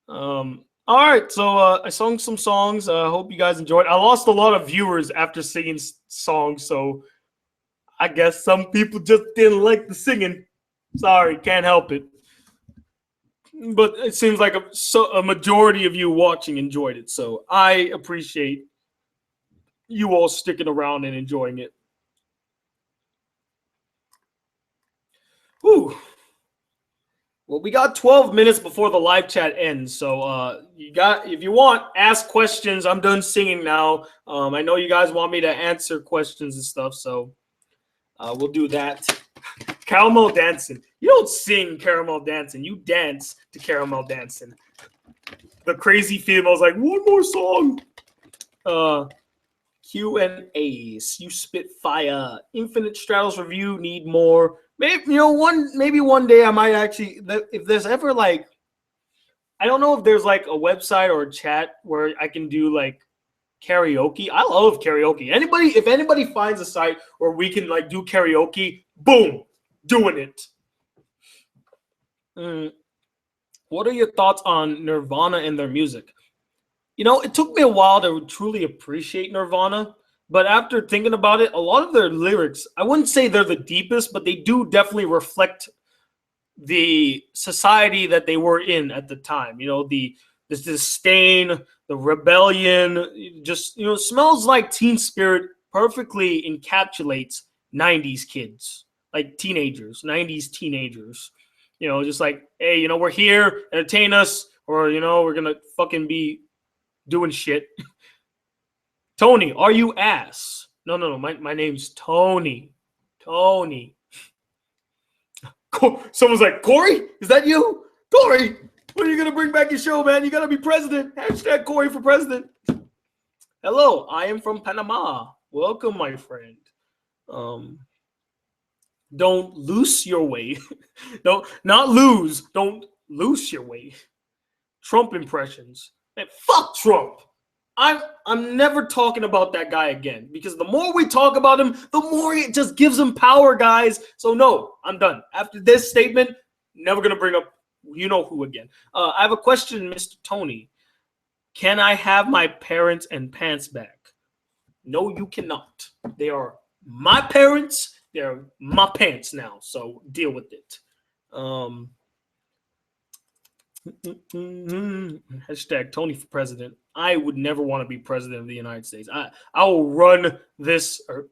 All right, so I sung some songs. I hope you guys enjoyed. I lost a lot of viewers after singing songs, so I guess some people just didn't like the singing. Sorry, can't help it. But it seems like a majority of you watching enjoyed it, so I appreciate you all sticking around and enjoying it. Whew. Well, we got 12 minutes before the live chat ends, so if you want, ask questions. I'm done singing now. I know you guys want me to answer questions and stuff, so we'll do that. Caramel dancing. You don't sing caramel dancing. You dance to caramel dancing. The crazy female's like, one more song. Q&As. You spit fire. Infinite Straddles review. Need more. Maybe maybe one day I might actually. If there's ever like, I don't know if there's like a website or a chat where I can do like karaoke. I love karaoke. If anybody finds a site where we can like do karaoke, boom, doing it. What are your thoughts on Nirvana and their music? It took me a while to truly appreciate Nirvana, but after thinking about it, a lot of their lyrics, I wouldn't say they're the deepest, but they do definitely reflect the society that they were in at the time. The disdain, the rebellion, just Smells Like Teen Spirit perfectly encapsulates 90s kids, like teenagers, 90s teenagers. Just like, hey, we're here, entertain us, or we're gonna fucking be doing shit. Tony, are you ass? No. My name's Tony. Tony. Someone's like, Corey, is that you? Corey, when are you gonna bring back your show, man? You gotta be president. Hashtag Corey for president. Hello, I am from Panama. Welcome, my friend. Don't lose your way. No, not lose. Don't lose your way. Trump impressions. Man, fuck Trump. I'm never talking about that guy again, because the more we talk about him, the more it just gives him power, guys. So no, I'm done. After this statement, never gonna bring up you know who again. I have a question, Mr. Tony. Can I have my parents and pants back? No, you cannot. They are my parents. They're my pants now. So deal with it. Hashtag Tony for president. I would never want to be president of the United States. I will run this, or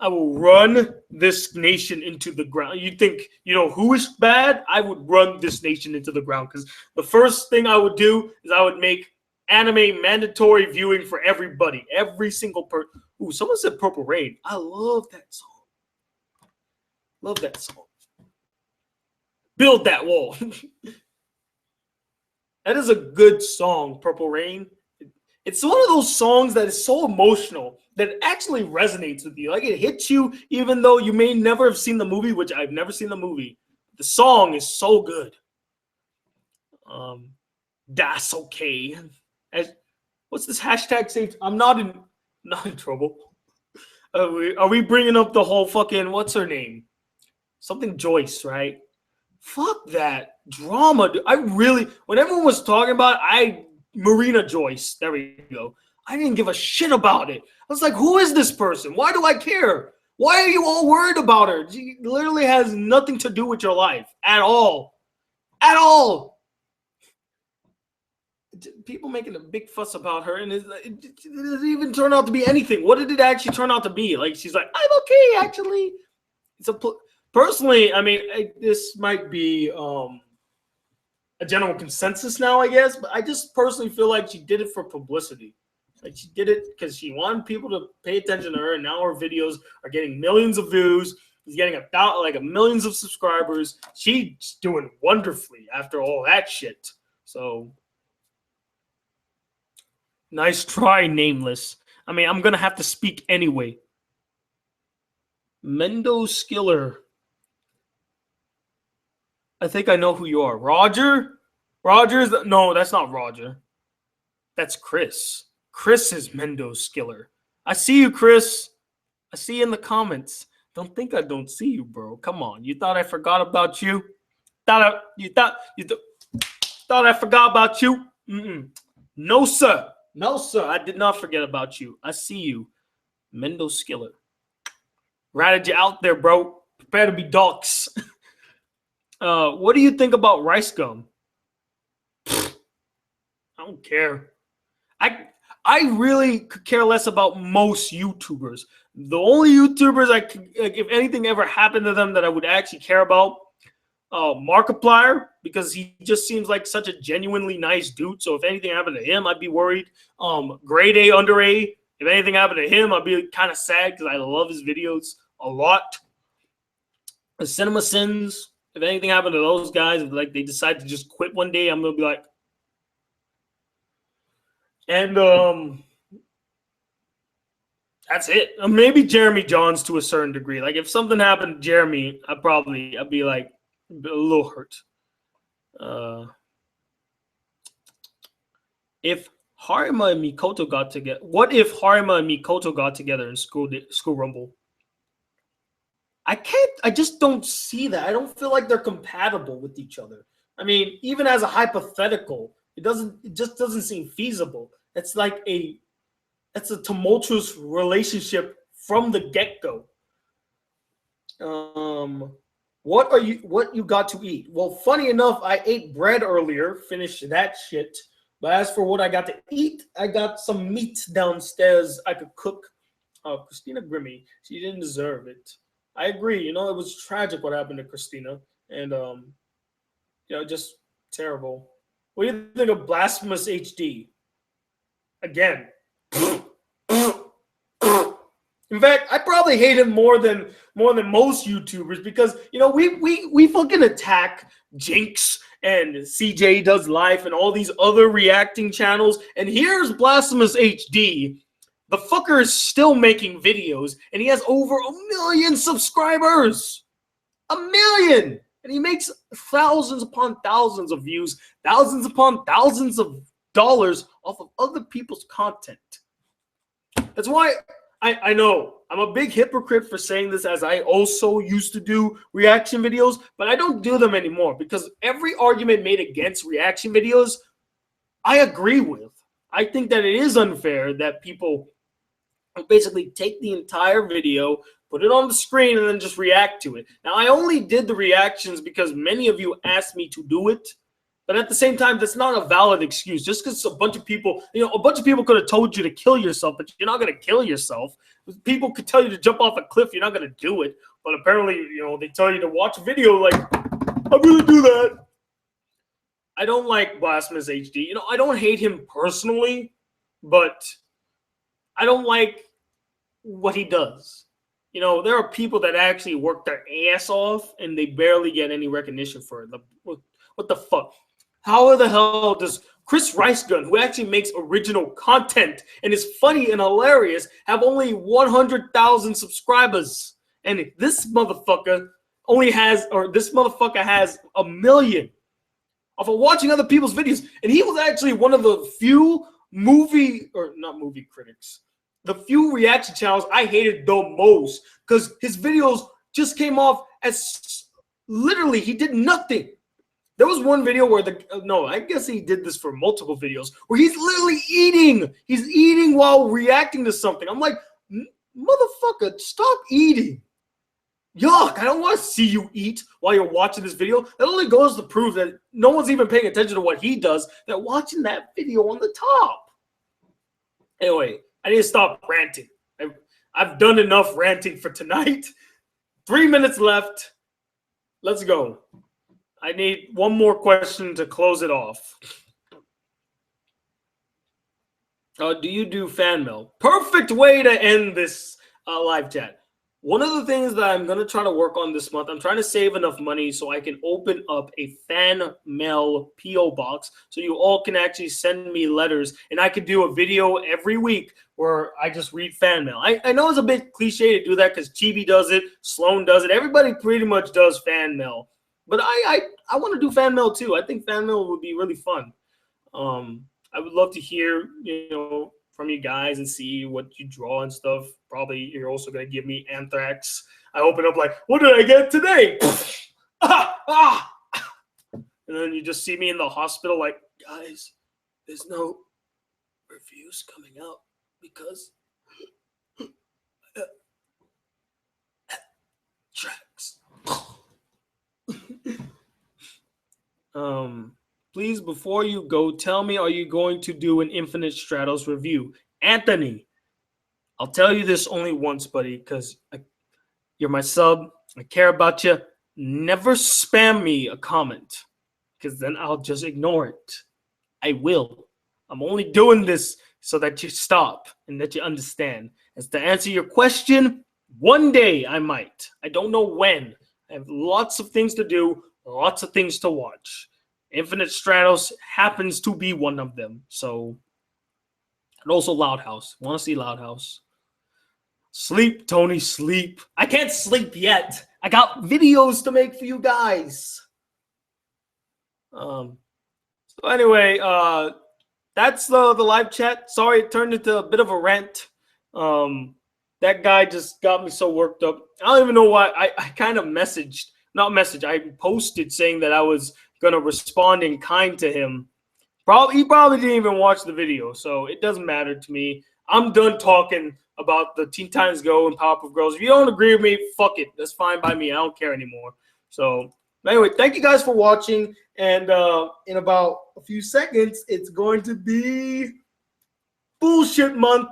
I will run this nation into the ground. You think who is bad? I would run this nation into the ground, because the first thing I would do is I would make anime mandatory viewing for everybody, every single person. Ooh, someone said Purple Rain. I love that song. Love that song. Build that wall. That is a good song, Purple Rain. It's one of those songs that is so emotional that it actually resonates with you. Like, it hits you even though you may never have seen the movie, which I've never seen the movie. The song is so good. That's okay. What's this hashtag say? I'm not in trouble. Are we bringing up the whole fucking, what's her name? Something Joyce, right? Fuck that drama. When everyone was talking about it, Marina Joyce, there we go. I didn't give a shit about it. I was like, who is this person? Why do I care? Why are you all worried about her? She literally has nothing to do with your life at all. At all. People making a big fuss about her, and it doesn't even turn out to be anything. What did it actually turn out to be? Like, she's like, I'm okay, actually. Personally, I mean, this might be a general consensus now, I guess, but I just personally feel like she did it for publicity. Like, she did it because she wanted people to pay attention to her, and now her videos are getting millions of views. She's getting millions of subscribers. She's doing wonderfully after all that shit. So, nice try, Nameless. I mean, I'm going to have to speak anyway. Mendo Skiller. I think I know who you are. Roger? No, that's not Roger. That's Chris. Chris is Mendo Skiller. I see you, Chris. I see you in the comments. Don't think I don't see you, bro. Come on. You thought I forgot about you? Thought I forgot about you? No, sir. No, sir. I did not forget about you. I see you. Mendo Skiller. Ratted you out there, bro. Prepare to be dogs. What do you think about rice gum? I don't care. I really could care less about most YouTubers. The only YouTubers if anything ever happened to them that I would actually care about, Markiplier, because he just seems like such a genuinely nice dude. So if anything happened to him, I'd be worried. Grade A, under A. If anything happened to him, I'd be kind of sad because I love his videos a lot. The Cinema Sins. If anything happened to those guys, if like they decide to just quit one day, I'm gonna be like, and That's it. Maybe Jeremy Johns to a certain degree. Like if something happened to Jeremy, I'd be like a little hurt. If Harima and Mikoto got together, what if Harima and Mikoto got together in School Rumble? I just don't see that. I don't feel like they're compatible with each other. I mean, even as a hypothetical, it just doesn't seem feasible. It's like it's a tumultuous relationship from the get-go. What you got to eat? Well, funny enough, I ate bread earlier, finished that shit. But as for what I got to eat, I got some meat downstairs I could cook. Oh, Christina Grimmie, she didn't deserve it. I agree. You know, it was tragic what happened to Christina. And, just terrible. What do you think of Blasphemous HD? Again. In fact, I probably hate him more than most YouTubers because, we fucking attack Jinx and CJ Does Life and all these other reacting channels. And here's Blasphemous HD. The fucker is still making videos and he has over 1 million subscribers. 1 million! And he makes thousands upon thousands of views, thousands upon thousands of dollars off of other people's content. That's why I know I'm a big hypocrite for saying this, as I also used to do reaction videos, but I don't do them anymore because every argument made against reaction videos, I agree with. I think that it is unfair that people basically take the entire video, put it on the screen, and then just react to it. Now, I only did the reactions because many of you asked me to do it. But at the same time, that's not a valid excuse. Just because a bunch of people could have told you to kill yourself, but you're not going to kill yourself. People could tell you to jump off a cliff. You're not going to do it. But apparently, they tell you to watch a video like, I'm going to do that. I don't like Blasphemous HD. I don't hate him personally, but I don't like what he does. There are people that actually work their ass off, and they barely get any recognition for it. What the fuck? How the hell does Chris Ricegun, who actually makes original content and is funny and hilarious, have only 100,000 subscribers? And this motherfucker has 1 million off of watching other people's videos. And he was actually one of the few the few reaction channels I hated the most because his videos just came off as literally he did nothing. There was one video where I guess he did this for multiple videos where he's literally eating. He's eating while reacting to something. I'm like, motherfucker, stop eating. Yuck, I don't want to see you eat while you're watching this video. That only goes to prove that no one's even paying attention to what he does. They're watching that video on the top. Anyway, I need to stop ranting. I've done enough ranting for tonight. 3 minutes left. Let's go. I need one more question to close it off. Do you do fan mail? Perfect way to end this live chat. One of the things that I'm going to try to work on this month, I'm trying to save enough money so I can open up a fan mail P.O. box so you all can actually send me letters, and I could do a video every week where I just read fan mail. I know it's a bit cliche to do that because Chibi does it, Sloan does it. Everybody pretty much does fan mail. But I want to do fan mail too. I think fan mail would be really fun. I would love to hear, from you guys and see what you draw and stuff. Probably you're also going to give me anthrax. I open up like, what did I get today? And then you just see me in the hospital like, guys, there's no reviews coming out because tracks. Please, before you go, tell me, are you going to do an Infinite Stratos review? Anthony, I'll tell you this only once, buddy, because you're my sub. I care about you. Never spam me a comment, because then I'll just ignore it. I will. I'm only doing this so that you stop and that you understand. As to answer your question, one day I might. I don't know when. I have lots of things to do, lots of things to watch. Infinite Stratos happens to be one of them. So, and also Loud House. Want to see Loud House? Sleep, Tony, sleep. I can't sleep yet. I got videos to make for you guys. So anyway, that's the live chat. Sorry, it turned into a bit of a rant. That guy just got me so worked up. I don't even know why. I kind of I posted saying that I was gonna respond in kind to him. He probably didn't even watch the video, so it doesn't matter to me. I'm done talking about the Teen Titans Go and Powerpuff Girls. If you don't agree with me, fuck it. That's fine by me. I don't care anymore. So anyway, thank you guys for watching. And in about a few seconds, it's going to be bullshit month.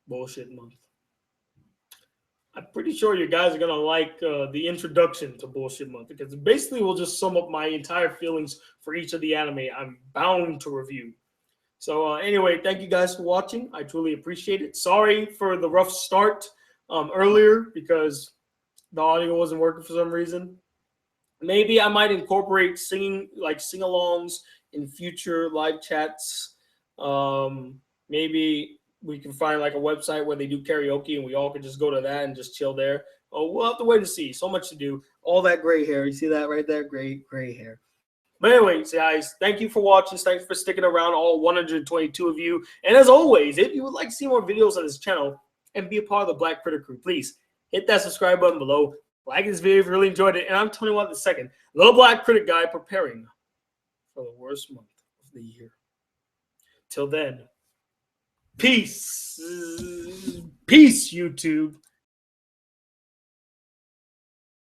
Bullshit month. I'm pretty sure you guys are going to like the introduction to Bullshit Month, because basically we'll just sum up my entire feelings for each of the anime I'm bound to review. So anyway, thank you guys for watching. I truly appreciate it. Sorry for the rough start earlier because the audio wasn't working for some reason. Maybe I might incorporate sing-alongs in future live chats. Maybe we can find like a website where they do karaoke and we all can just go to that and just chill there. Oh, we'll have to wait to see. So much to do. All that gray hair. You see that right there? Gray hair. But anyways, guys, thank you for watching. Thanks for sticking around, all 122 of you. And as always, if you would like to see more videos on this channel and be a part of the Black Critic crew, please hit that subscribe button below. Like this video if you really enjoyed it. And I'm Tony Watt II, the Black Critic Guy, preparing for the worst month of the year. Till then, peace. Peace, YouTube.